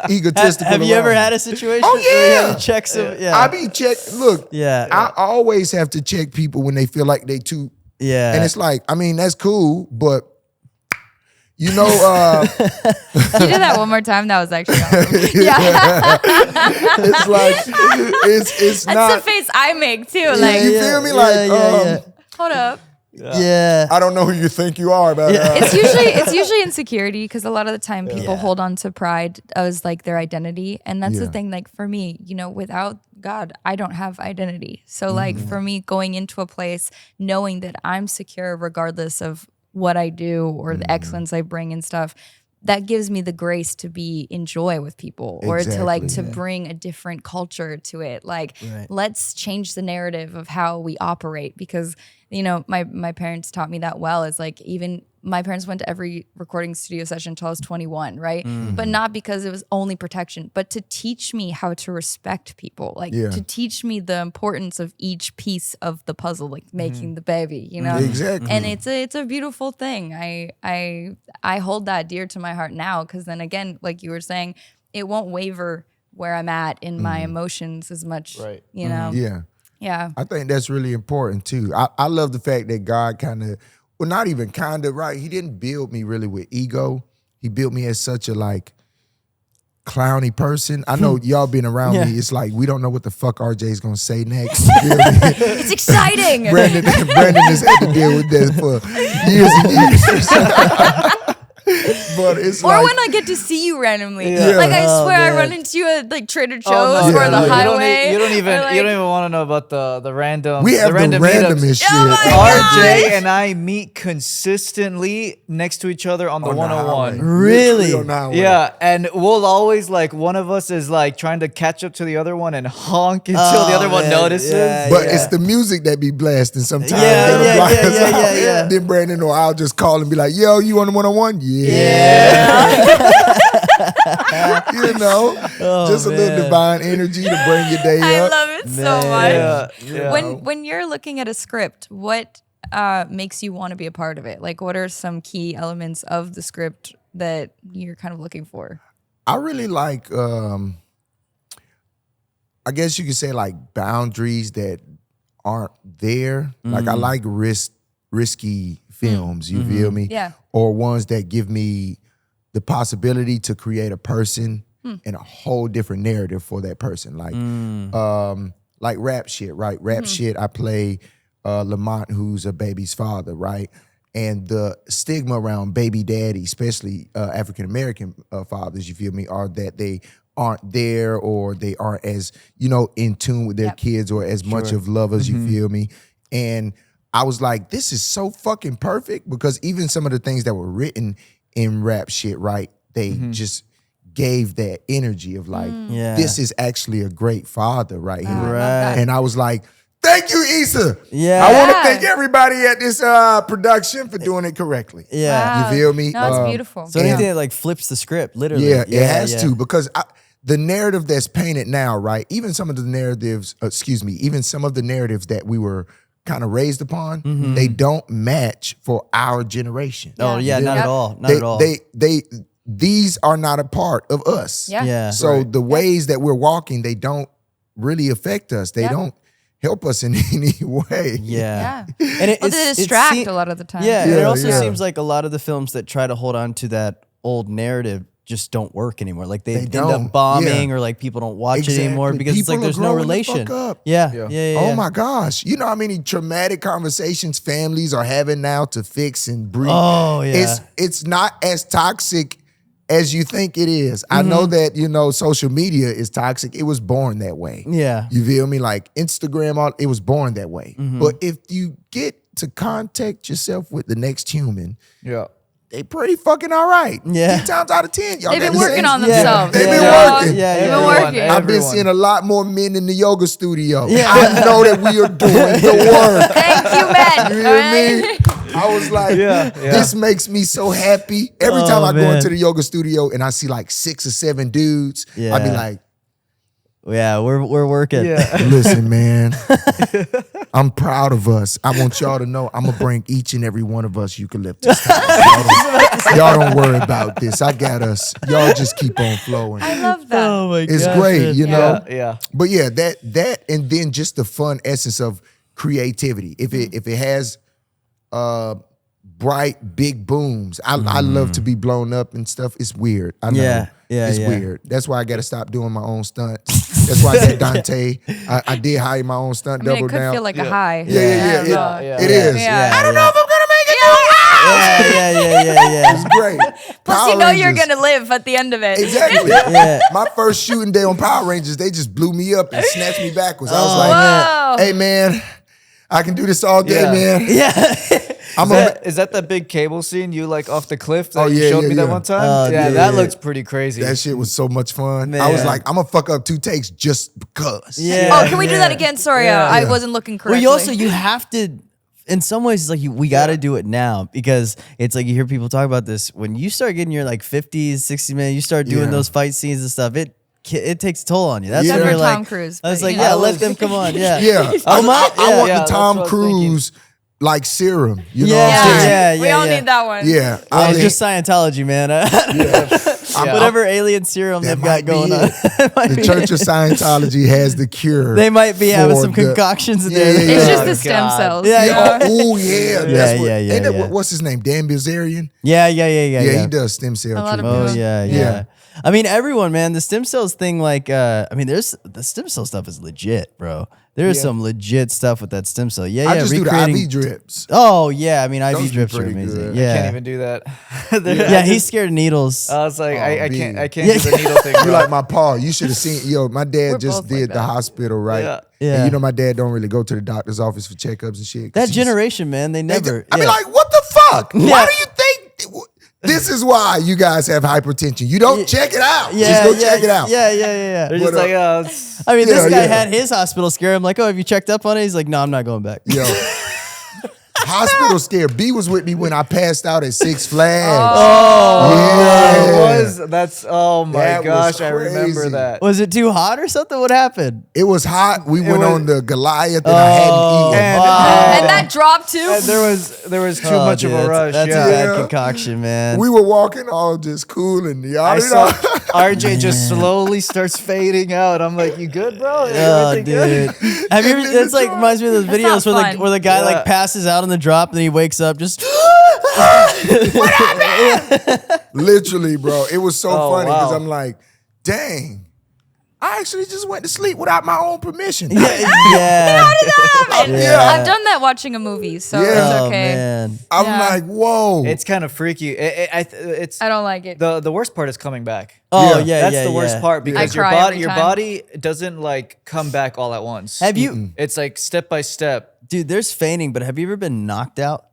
egotistical. Have you ever had a situation? Oh yeah. Where you had to check some, I be check. Look, I always have to check people when they feel like they too. And it's like, I mean, that's cool, but you know, Can you do that one more time? That was actually awesome. It's like it's That's not the face I make too. Like, you feel me? Like, hold up. I don't know who you think you are, but It's usually insecurity because a lot of the time people hold on to pride as like their identity, and that's the thing. Like for me, you know, without God, I don't have identity. So like for me, going into a place knowing that I'm secure regardless of what I do or the excellence I bring and stuff, that gives me the grace to be in joy with people or to like to bring a different culture to it. Like let's change the narrative of how we operate, because you know my parents taught me that well. Is like, even my parents went to every recording studio session until I was 21, right? But not because it was only protection, but to teach me how to respect people, like to teach me the importance of each piece of the puzzle, like making the baby, you know? Exactly. And it's a beautiful thing. I hold that dear to my heart now, because then again, like you were saying, it won't waver where I'm at in my emotions as much, you know? Yeah. I think that's really important too. I love the fact that God kind of, well, not even kind of, right? He didn't build me really with ego. He built me as such a like clowny person. I know y'all been around me. It's like, we don't know what the fuck RJ is going to say next. It's exciting. Brandon has had to deal with that for years and years. But it's or like, when I get to see you randomly, like I swear I run into you at like Trader Joe's or the highway. You don't even want to know about the random. we have the randomest shit. RJ and I meet consistently next to each other on the 101. Really? On the highway. Yeah, and we'll always like, one of us is like trying to catch up to the other one and honk until the other one notices. But it's the music that be blasting sometimes. Then Brandon or I'll just call and be like, yo, you on the 101? You know, just a little divine energy to bring your day I up. love it so much. When you're looking at a script, what makes you want to be a part of it? Like, what are some key elements of the script that you're kind of looking for? I really like, I guess you could say like boundaries that aren't there. Like I like risky films, you feel me? Yeah. Or ones that give me the possibility to create a person and a whole different narrative for that person. Like rap shit, right? Rap shit, I play Lamont, who's a baby's father, right? And the stigma around baby daddy, especially African-American fathers, you feel me, are that they aren't there or they aren't as, you know, in tune with their kids or as much of lovers, you feel me? And I was like, this is so fucking perfect, because even some of the things that were written in rap shit, right, they just gave that energy of like, this is actually a great father right here. And I was like, thank you, Issa. I want to thank everybody at this production for doing it correctly. You feel me? No, it's beautiful. So anything that like flips the script, literally. It has to, because the narrative that's painted now, right, even some of the narratives, even some of the narratives that we were kind of raised upon, they don't match for our generation. Not at all. Not at all. These are not a part of us. Yeah. So the ways that we're walking, they don't really affect us. They don't help us in any way. Yeah. Yeah. And Well, they distract a lot of the time. Yeah, and it Yeah, also yeah. seems like a lot of the films that try to hold on to that old narrative just don't work anymore. Like they end don't. up bombing, Yeah. or like people don't watch it anymore Exactly. because it's like People are there's no growing the relation. fuck up. Yeah. Oh my gosh. You know how many traumatic conversations families are having now to fix and breathe? Oh, yeah. It's not as toxic as you think it is. I Mm-hmm. know that, you know, social media is toxic. It was born that way. Yeah. You feel me? Like Instagram, it was born that way. Mm-hmm. But if you get to contact yourself with the next human, Yeah. they pretty fucking all right. Yeah. 10 times out of 10. Y'all They've got been the working same- on Yeah. themselves. They've been You know? working. Yeah, They've been everyone, working. I've been Everyone. seeing a lot more men in the yoga studio. Yeah. I know that we are doing the work. Thank you, men. You All hear me? right? I was like, Yeah. this makes me so happy. Every time I go man. into the yoga studio and I see like 6 or 7 dudes, I be Yeah. like, Yeah, we're working. Yeah. listen, man, I'm proud of us. I want y'all to know I'm going to bring each and every one of us eucalyptus. Y'all don't worry about this. I got us. Y'all just keep on flowing. I love that. Oh my god. It's great, you know? Yeah. But yeah, that and then just the fun essence of creativity. If it has bright big booms, I love to be blown up and stuff. It's weird. I know. Yeah, it's yeah. weird. That's why I got to stop doing my own stunts. That's why I got Dante. I did hire my own stunt I mean, double it could now. feel like a high. yeah. I don't know. Yeah. It is. Yeah. I don't know if I'm gonna make it. Yeah. It's great. Plus, Power you know you're Rangers. gonna live at the end of it. Exactly. Yeah. My first shooting day on Power Rangers, they just blew me up and snatched me backwards. I was like, Whoa. hey man, I can do this all day, Yeah. man. Yeah. Is that the big cable scene you like off the cliff that Oh, you yeah, showed yeah, me that yeah. one time? Oh, yeah, dude. that looks pretty crazy. That shit was so much fun. I was Man. like, I'm gonna fuck up 2 takes just because. Yeah. Oh, can we do that again? Sorry, I wasn't looking correctly. Well, you have to. In some ways, it's like we got to do it now because it's like you hear people talk about this. When you start getting your like 50s, 60s minutes, you start doing Yeah. those fight scenes and stuff. It takes a toll on you. That's Yeah. when you're Except for like, Tom Cruise, I was but, like, you yeah, know. let them come on. Yeah. Yeah. Oh, my- I want yeah, the that's Tom what I was thinking. Cruise like serum. You know Yeah. what I'm saying? we all need that one. Yeah. Well, it's mean, just Scientology, man. Whatever alien serum that they've might got be going on. it. The Church of Scientology has the cure. They might be having for some the- concoctions in Yeah, there. yeah, It's yeah. just the stem God. cells. Yeah, you yeah. know? Oh yeah, that's what, yeah, ain't that yeah. what's his name? Dan Bilzerian. Yeah. Yeah, he does stem cell A lot of treatment. Oh people- yeah, Yeah. yeah. I mean, everyone, man. The stem cells thing, like, I mean, there's the stem cell stuff is legit, bro. There's Yeah. some legit stuff with that stem cell. Yeah, I yeah. just do the IV drips. Oh yeah, I mean, Those IV be drips are pretty amazing. good. Yeah, Can't even do that. yeah. He's scared of needles. I was like, I B. can't do the needle thing. You bro. like my paw. You should have seen. Yo, my dad We're just both like did the that. hospital, right? Yeah. Yeah. And you know my dad don't really go to the doctor's office for checkups and shit. 'cause that he's- generation, man, they they never. I be yeah. like, what the fuck? Yeah. Why do you think? This is why you guys have hypertension. You don't check it out. Just go check it out. Yeah. They're What just like, up? I mean, Yeah, this guy yeah. had his hospital scare. I'm like, oh, have you checked up on it? He's like, no, I'm not going back. Yo. Hospital scare. B was with me when I passed out at Six Flags. Yeah. that's oh my That was gosh, I remember crazy. that. Was it too hot or something? What happened? It was hot. We went was- on the Goliath and I hadn't eaten. And that drop too. And there was too Oh, much dude, of a rush. That's yeah. a bad Yeah. concoction, man. We were walking all just cool and y'all, I you saw know. RJ just slowly starts fading out. I'm like, you good, bro? Oh, Everything dude. good? Have you ever, it's like reminds me of those That's videos not where fun. where the guy Yeah. like passes out on the drop and then he wakes up just Literally, bro. It was so Oh, funny because wow. I'm like, dang, I actually just went to sleep without my own permission. yeah. Yeah. I've done that watching a movie, so Yeah. it's Oh okay. man. I'm Yeah. like, whoa. It's kind of freaky. It's I don't like it. the worst part is coming back. Oh Yeah. yeah, That's yeah, the worst yeah. part because your cry body every your time. body doesn't like come back all at once. Have you, It's like step by step. dude? There's feigning, but have you ever been knocked out?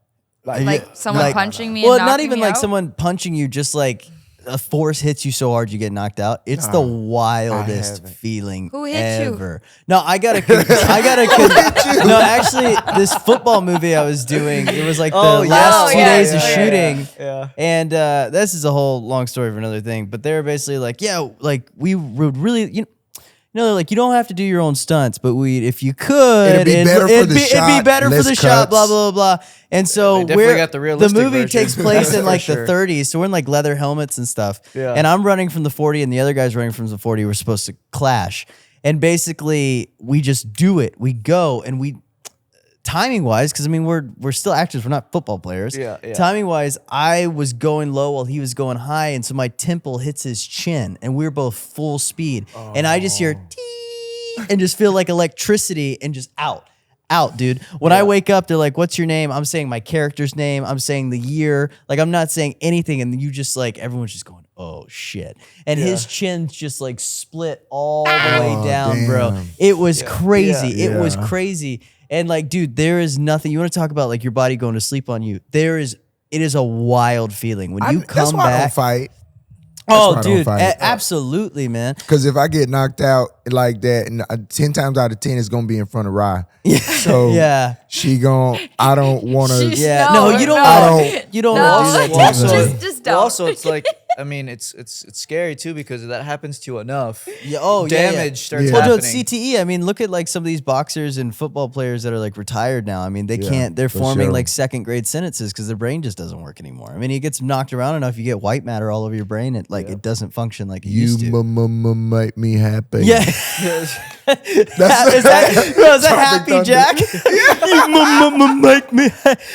Like someone like- punching me. Well, and not knocking even me like out? someone punching you, just like a force hits you so hard you get knocked out. It's the wildest haven't. feeling Who hit you? ever. No, I gotta. No, actually, this football movie I was doing, it was like the Oh, yeah. last Oh, 2 yeah, days of yeah, shooting. Yeah. And this is a whole long story for another thing, but they were basically like, yeah, like we would really, you know, they're like, you don't have to do your own stunts, but if you could, It'd be better for it'd the be shot, better for less the shot, blah, cuts. blah, blah, blah. And so They definitely we're, got the realistic movie version. takes place in For like sure. the 30s. So we're in like leather helmets and stuff. Yeah. And I'm running from the 40 and the other guy's running from the 40. We're supposed to clash. And basically, we just do it. We go and we, timing wise, because I mean, we're still actors. We're not football players. Yeah. Timing wise, I was going low while he was going high. And so my temple hits his chin and we're both full speed. And I just hear tee and just feel like electricity and just out, dude. When I wake up, they're like, what's your name? I'm saying my character's name. I'm saying the year. Like, I'm not saying anything. And you just like, everyone's just going, oh shit. And his chin's just like split all the way down, bro. damn. It was crazy. Yeah. It was crazy. And like, dude, there is nothing. You want to talk about like your body going to sleep on you? It is a wild feeling when you that's come why I don't back. fight. Oh, why I don't dude, fight. absolutely, man. Because if I get knocked out like that, and 10 times out of 10, it's gonna be in front of Rye. So Yeah. I don't want to. Yeah, No, you don't. no. You don't No, want to do that. Also- to just, me. just Well, don't. also, it's like, I mean, it's scary too because if that happens to you enough, Yeah, oh, yeah, damage yeah. starts Yeah. Well, dude, happening. CTE. I mean, look at like some of these boxers and football players that are like retired now. I mean, they can't. They're for forming sure. like second grade sentences because their brain just doesn't work anymore. I mean, it gets knocked around enough, you get white matter all over your brain. It doesn't function like it You used to. make me happy. Yeah. That's is that Tropic Happy Thunder. Jack? You make me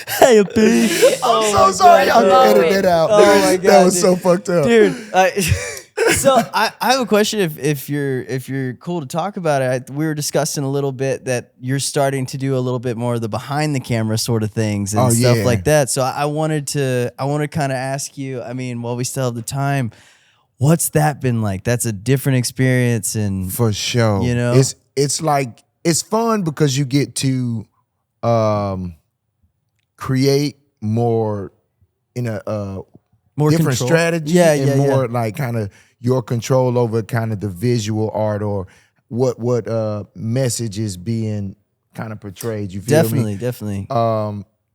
happy. I'm so sorry. Y'all God. can edit that out. Oh my that God, was dude. so fucked up. Dude, so I have a question. If you're cool to talk about it, we were discussing a little bit that you're starting to do a little bit more of the behind the camera sort of things and stuff yeah. like that. So I wanted to kind of ask you. I mean, while we still have the time, what's that been like? That's a different experience, and For sure. You know? It's like it's fun because you get to create more in a more different control. strategy Yeah, and yeah, more yeah. like kind of your control over kind of the visual art or what message is being kind of portrayed. You feel me? Definitely.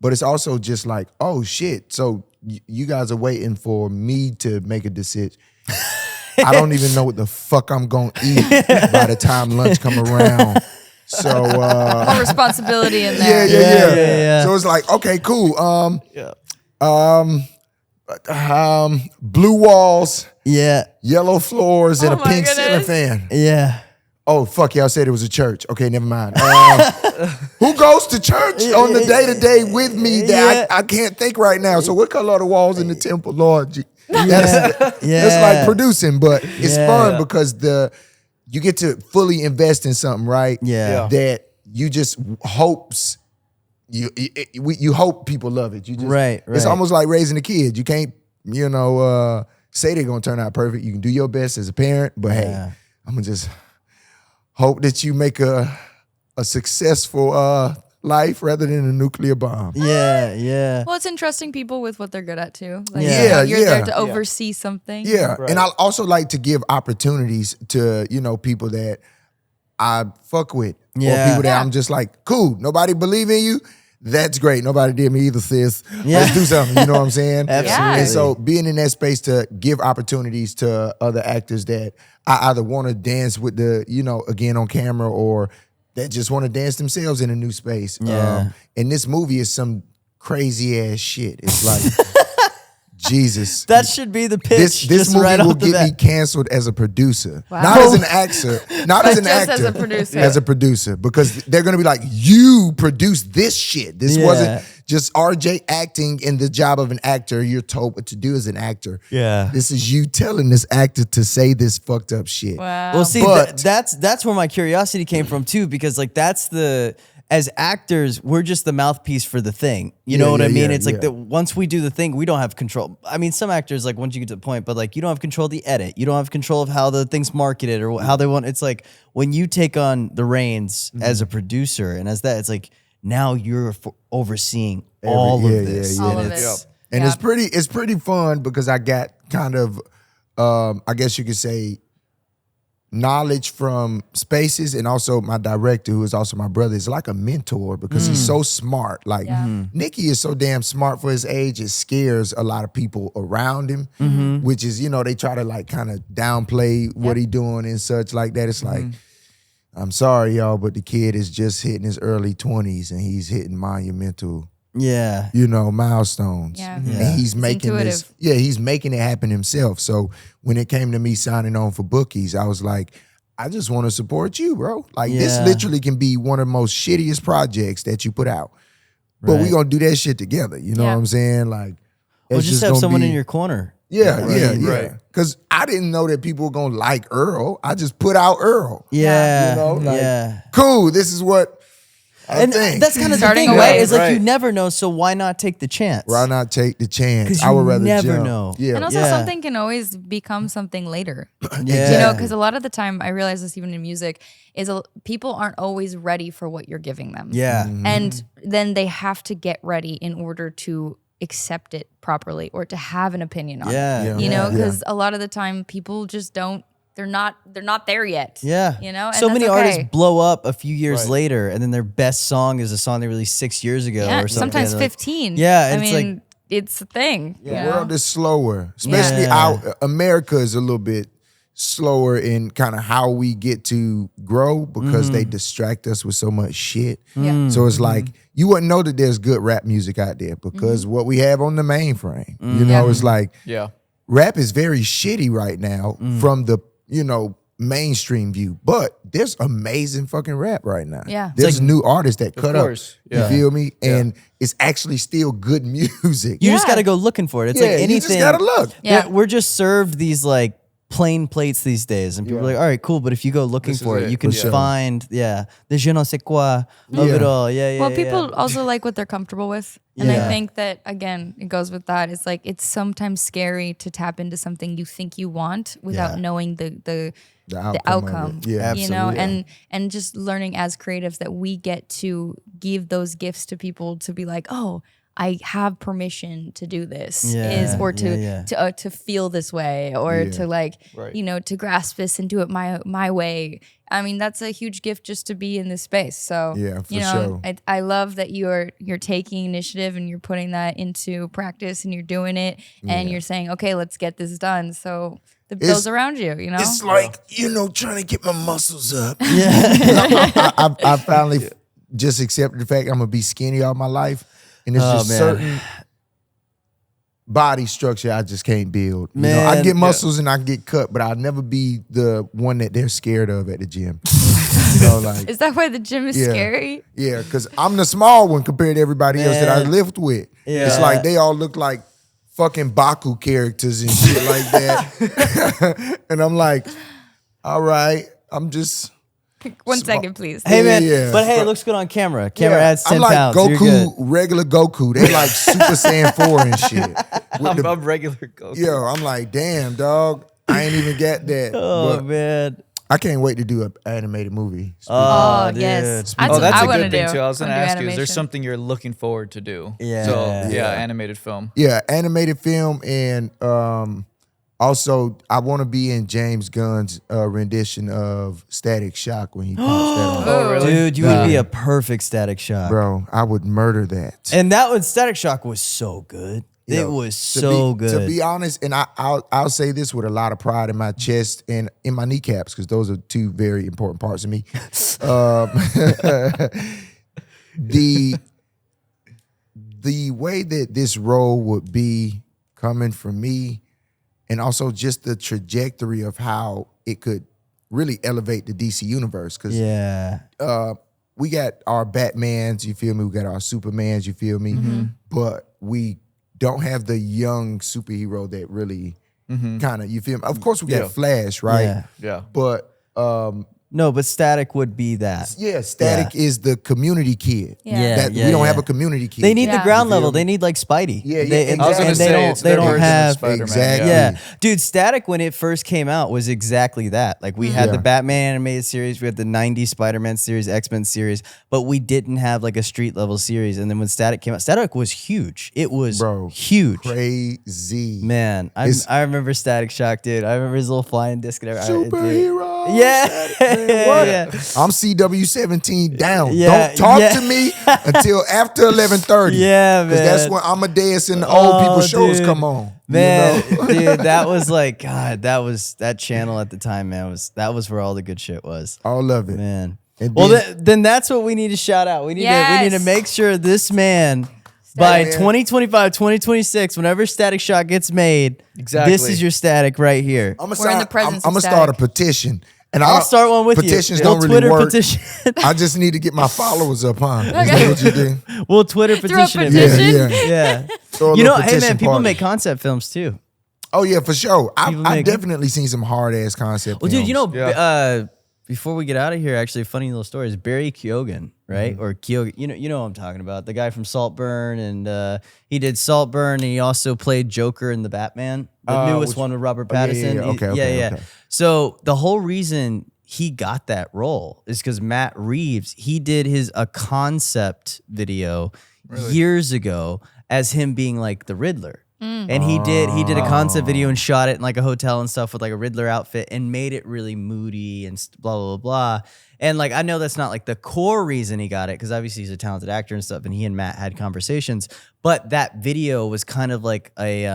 But it's also just like, oh shit. So you guys are waiting for me to make a decision. I don't even know what the fuck I'm gonna eat by the time lunch come around. So More responsibility in yeah, there. Yeah. So it's like, okay, cool. Blue walls, Yeah. yellow floors, and Oh a my pink ceiling goodness. fan. Yeah. Oh, fuck, y'all said it was a church. Okay, never mind. Who goes to church on the day-to-day with me that I can't think right now? So what color are the walls in the temple, Lord? That's like producing, but it's fun because you get to fully invest in something, right? Yeah. That you just hopes you hope people love it. You just Right. It's almost like raising a kid. You can't, say they're gonna turn out perfect. You can do your best as a parent, but hey, I'm gonna just hope that you make a successful life rather than a nuclear bomb. Yeah. Well, it's entrusting people with what they're good at too. Like, Yeah. you're Yeah. there to oversee something. Yeah, and I also like to give opportunities to people that I fuck with, or Yeah. people that I'm just like, cool. Nobody believe in you. That's great. Nobody did me either, sis. Yeah. Let's do something. You know what I'm saying? Absolutely. And so being in that space to give opportunities to other actors that I either want to dance with again on camera, or that just want to dance themselves in a new space. Yeah. And this movie is some crazy ass shit. It's like, Jesus. That should be the pitch. This just movie right will off the get me bat. canceled as a producer, Wow. not as an actor, not as an just actor, as a producer. as a producer, because they're gonna be like, you produced this shit. This Yeah. wasn't just RJ acting in the job of an actor. You're told what to do as an actor. Yeah. This is you telling this actor to say this fucked up shit. Wow. Well, see, But- that's where my curiosity came from too, because like as actors, we're just the mouthpiece for the thing. You know what I mean? It's like that once we do the thing, we don't have control. I mean, some actors, like once you get to the point, but like you don't have control of the edit. You don't have control of how the thing's marketed or how they want. It's like when you take on the reins as a producer and as that, it's like now you're overseeing all of this. All And of it's- it. And Yeah. it's pretty fun because I got kind of, I guess you could say, knowledge from spaces, and also my director, who is also my brother, is like a mentor because he's so smart. Like Nicky is so damn smart for his age, it scares a lot of people around him, which is, they try to like kind of downplay what he doing and such like that. It's like, I'm sorry, y'all, but the kid is just hitting his early 20s and he's hitting monumental Yeah. milestones. Yeah. And Yeah. he's making this. intuitive. Yeah, he's making it happen himself. So when it came to me signing on for bookies, I was like, I just want to support you, bro. Like this Yeah. literally can be one of the most shittiest projects that you put out. But we Right. gonna do that shit together. You know Yeah. what I'm saying? Like, Well, it's just have gonna someone be- in your corner. Yeah, yeah. Right. Because I didn't know that people were gonna like Earl. I just put out Earl. Yeah. You know, like, yeah. cool. This is what I And think. that's kind of the Starting thing, a right? wave. It's like you Right. never know, so why not take the chance? why not take the chance? 'Cause I would you rather never jump. know. Yeah. And also Yeah. something can always become something later. Yeah. You know, because a lot of the time, I realize this even in music, is people aren't always ready for what you're giving them. Yeah. And then they have to get ready in order to accept it properly or to have an opinion on Yeah. it. You know, Yeah. because a lot of the time people just don't, they're not there yet. Yeah. You know, and so many that's artists okay. blow up a few years Right. later, and then their best song is a song they released 6 years ago Yeah, or something. sometimes They're like- 15. Yeah, I it's like- mean, it's a thing. The You know? world is slower, especially Yeah. America is a little bit slower in kind of how we get to grow because they distract us with so much shit. Yeah. So it's like you wouldn't know that there's good rap music out there because what we have on the mainframe. You know, Yeah. it's like Yeah. rap is very shitty right now from the, mainstream view. But there's amazing fucking rap right now. Yeah. There's new artists that cut course. up. Yeah. You feel me? And it's actually still good music. You just Yeah. got to go looking for it. It's yeah, like anything. you just gotta look. Yeah. We're just served these like plain plates these days, and people are like, all right, cool. But if you go looking This is for it, it. you can For sure. find, the je ne sais quoi of Yeah. it all. Yeah, yeah. Well, yeah. people also like what they're comfortable with. And I Yeah. think that, again, it goes with that. It's like it's sometimes scary to tap into something you think you want without Yeah. knowing the The outcome. of it. Yeah. You know, Absolutely. and just learning as creatives that we get to give those gifts to people to be like, oh, I have permission to do this, Yeah, or to yeah. to feel this way, or Yeah. to like Right. to grasp this and do it my way. I mean, that's a huge gift just to be in this space. So Yeah, for you know, sure. I love that you're taking initiative and you're putting that into practice and you're doing it and you're saying, okay, let's get this done. So those around you, you know, It's like, trying to get my muscles up. Yeah. I finally just accepted the fact I'm going to be skinny all my life. And it's just man. certain body structure I just can't build. I Man, can get muscles and I can get cut, but I'll never be the one that they're scared of at the gym. Like, is that why the gym is Yeah. scary? yeah, because I'm the small one compared to everybody else that I Man. lived with. It's Yeah. like they all look like fucking Baku characters and shit like that. And I'm like, all right, I'm just... 1 second, please. Hey man, Yeah. but hey, it looks good on camera. Camera adds 10 I'm like pounds. You're Goku, good. regular Goku. They like Super Saiyan 4 and shit. With I'm regular Goku. yo, I'm like, damn, dog. I ain't even get that. Oh But man. I can't wait to do an animated movie. Oh, dude. yes. Oh, what That's I a wanna good thing do. too. I was going to Wanna do ask you, is there animation. something you're looking forward to do? Yeah. So, Yeah. animated film. Yeah, animated film and also I want to be in James Gunn's rendition of Static Shock when he pops that on. Oh, really? Dude, you would be a perfect Static Shock. Bro, I would murder that. And that one, Static Shock was so good. Yo, It was to so be, good. To be honest, and I'll say this with a lot of pride in my chest and in my kneecaps, because those are two very important parts of me. The way that this role would be coming from me, and also just the trajectory of how it could really elevate the DC universe, because yeah. we got our Batmans, you feel me? We got our Supermans, you feel me? But we don't have the young superhero that really kind of, you feel me? Of course, we got Yeah. Flash, right? Yeah. Yeah. But No, but Static would be that. yeah, Static is the community kid. Yeah. That Yeah, we don't have yeah. a community kid. They need the Yeah. ground You feel level. me? They need like Spidey. Yeah, yeah, They, and, I was gonna and say, they don't. it's They their don't version of have. Spider-Man, Exactly. Yeah, dude. Static when it first came out was exactly that. Like we had Yeah. the Batman animated series, we had the '90s Spider-Man series, X-Men series, but we didn't have like a street level series. And then when Static came out, Static was huge. It was Bro, huge. Crazy. Man, It's- I remember Static Shock, dude. I remember his little flying disc and everything. Superhero. Yeah. What? Yeah. I'm CW17 down. Yeah, Don't talk yeah. to me until after 11:30. Yeah, Because that's man. when Amadeus and the old people shows dude. come on. Man, You know? dude, that was like God. That channel at the time, man. That was where all the good shit was. All of it. Man. And Well, then- then that's what we need to shout out. We need Yes. to make sure this man by man. 2025, 2026, whenever Static Shock gets made, Exactly. this is your Static right here. I'm We're in the presence I'm of gonna start a Static. petition. And I'll start one with petitions you. don't really Twitter work. petition. I just need to get my followers up, huh? Is that what you do? We'll Twitter Throw a petition it. petition? Yeah. Throw a You know, little hey man, petition people party. make concept films too. Oh yeah, for sure. People I've make- definitely seen some hard ass concept. Well, dude, you films. know, before we get out of here, actually, a funny little story is Barry Keoghan, right? Or Keoghan, you know what I'm talking about, the guy from Saltburn, and he did Saltburn, and he also played Joker in the Batman, the newest one with Robert Pattinson. Okay. So the whole reason he got that role is because Matt Reeves, he did a concept video years ago as him being like the Riddler. And he did a concept video and shot it in like a hotel and stuff with like a Riddler outfit and made it really moody and blah, blah, blah, blah. And like, I know that's not like the core reason he got it, because obviously he's a talented actor and stuff, and he and Matt had conversations, but that video was kind of like a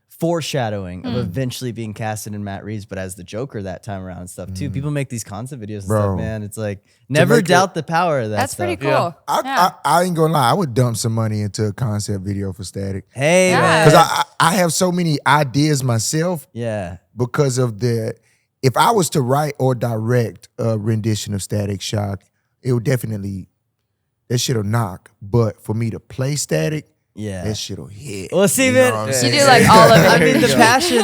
foreshadowing of eventually being casted in Matt Reeves, but as the Joker that time around and stuff too. People make these concept videos and stuff, man. It's like, never doubt the power of that That's stuff. pretty cool. I ain't gonna lie. I would dump some money into a concept video for Static. Hey, man. Because I have so many ideas myself Yeah. because of if I was to write or direct a rendition of Static Shock, it would definitely, that shit'll knock. But for me to play Static, Yeah. that shit'll hit. Well, see, You know man, what I'm You saying? do like all of it. I mean,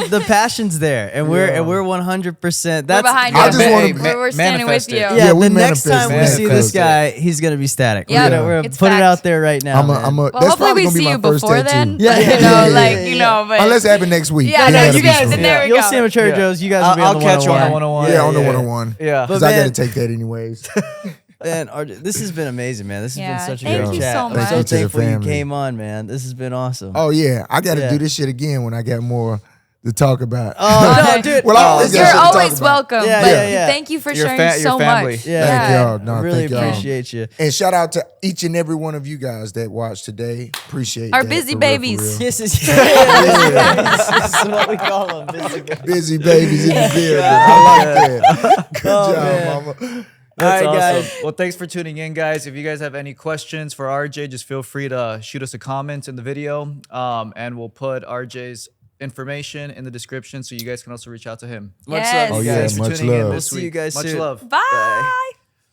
the passion's there, and we're 100%. That's We're behind I you. just wanna- We're standing with manifest you. it. Yeah, we the next manifest time we see this manifest. guy, he's gonna be Static. Yeah, We're gonna it's put it fact. out there right now. man. Well, that's hopefully probably we gonna be see my you first before tattoo. then. Yeah, you yeah, know, yeah, like yeah, you know, but Unless it happen next week. Yeah, Then next that'll be week, fun. then there we You'll go. see him at Trader Joe's. You guys will be on I'll the catch you on the 101. 101. Yeah, on the 101. Yeah. Because But I got to man- take that anyways. Man, RJ, this has been amazing, man. This has Yeah, been such a thank good you chat. so I'm much. so Thank you to the thankful you family. came on, man. This has been awesome. Oh yeah, I got to Yeah. do this shit again when I got more to talk about. Oh, no, dude. Well, I always got You're shit to talk always about. welcome. Yeah, but yeah, yeah. Thank you for Your sharing so family. much. Yeah. Thank y'all. No, I really thank y'all. appreciate you. And shout out to each and every one of you guys that watched today. Appreciate Our that, busy for real, for babies. real. This is this is what we call them. Busy babies. Busy babies in the building. I like that. Good job, man. mama. That's All right, awesome. guys. Well, thanks for tuning in, guys. If you guys have any questions for RJ, just feel free to shoot us a comment in the video, and we'll put RJ's information in the description so you guys can also reach out to him. Much Yes. love, Oh you yeah, guys. Thanks for much tuning in love. this We'll see you week. guys Much soon. love. Bye.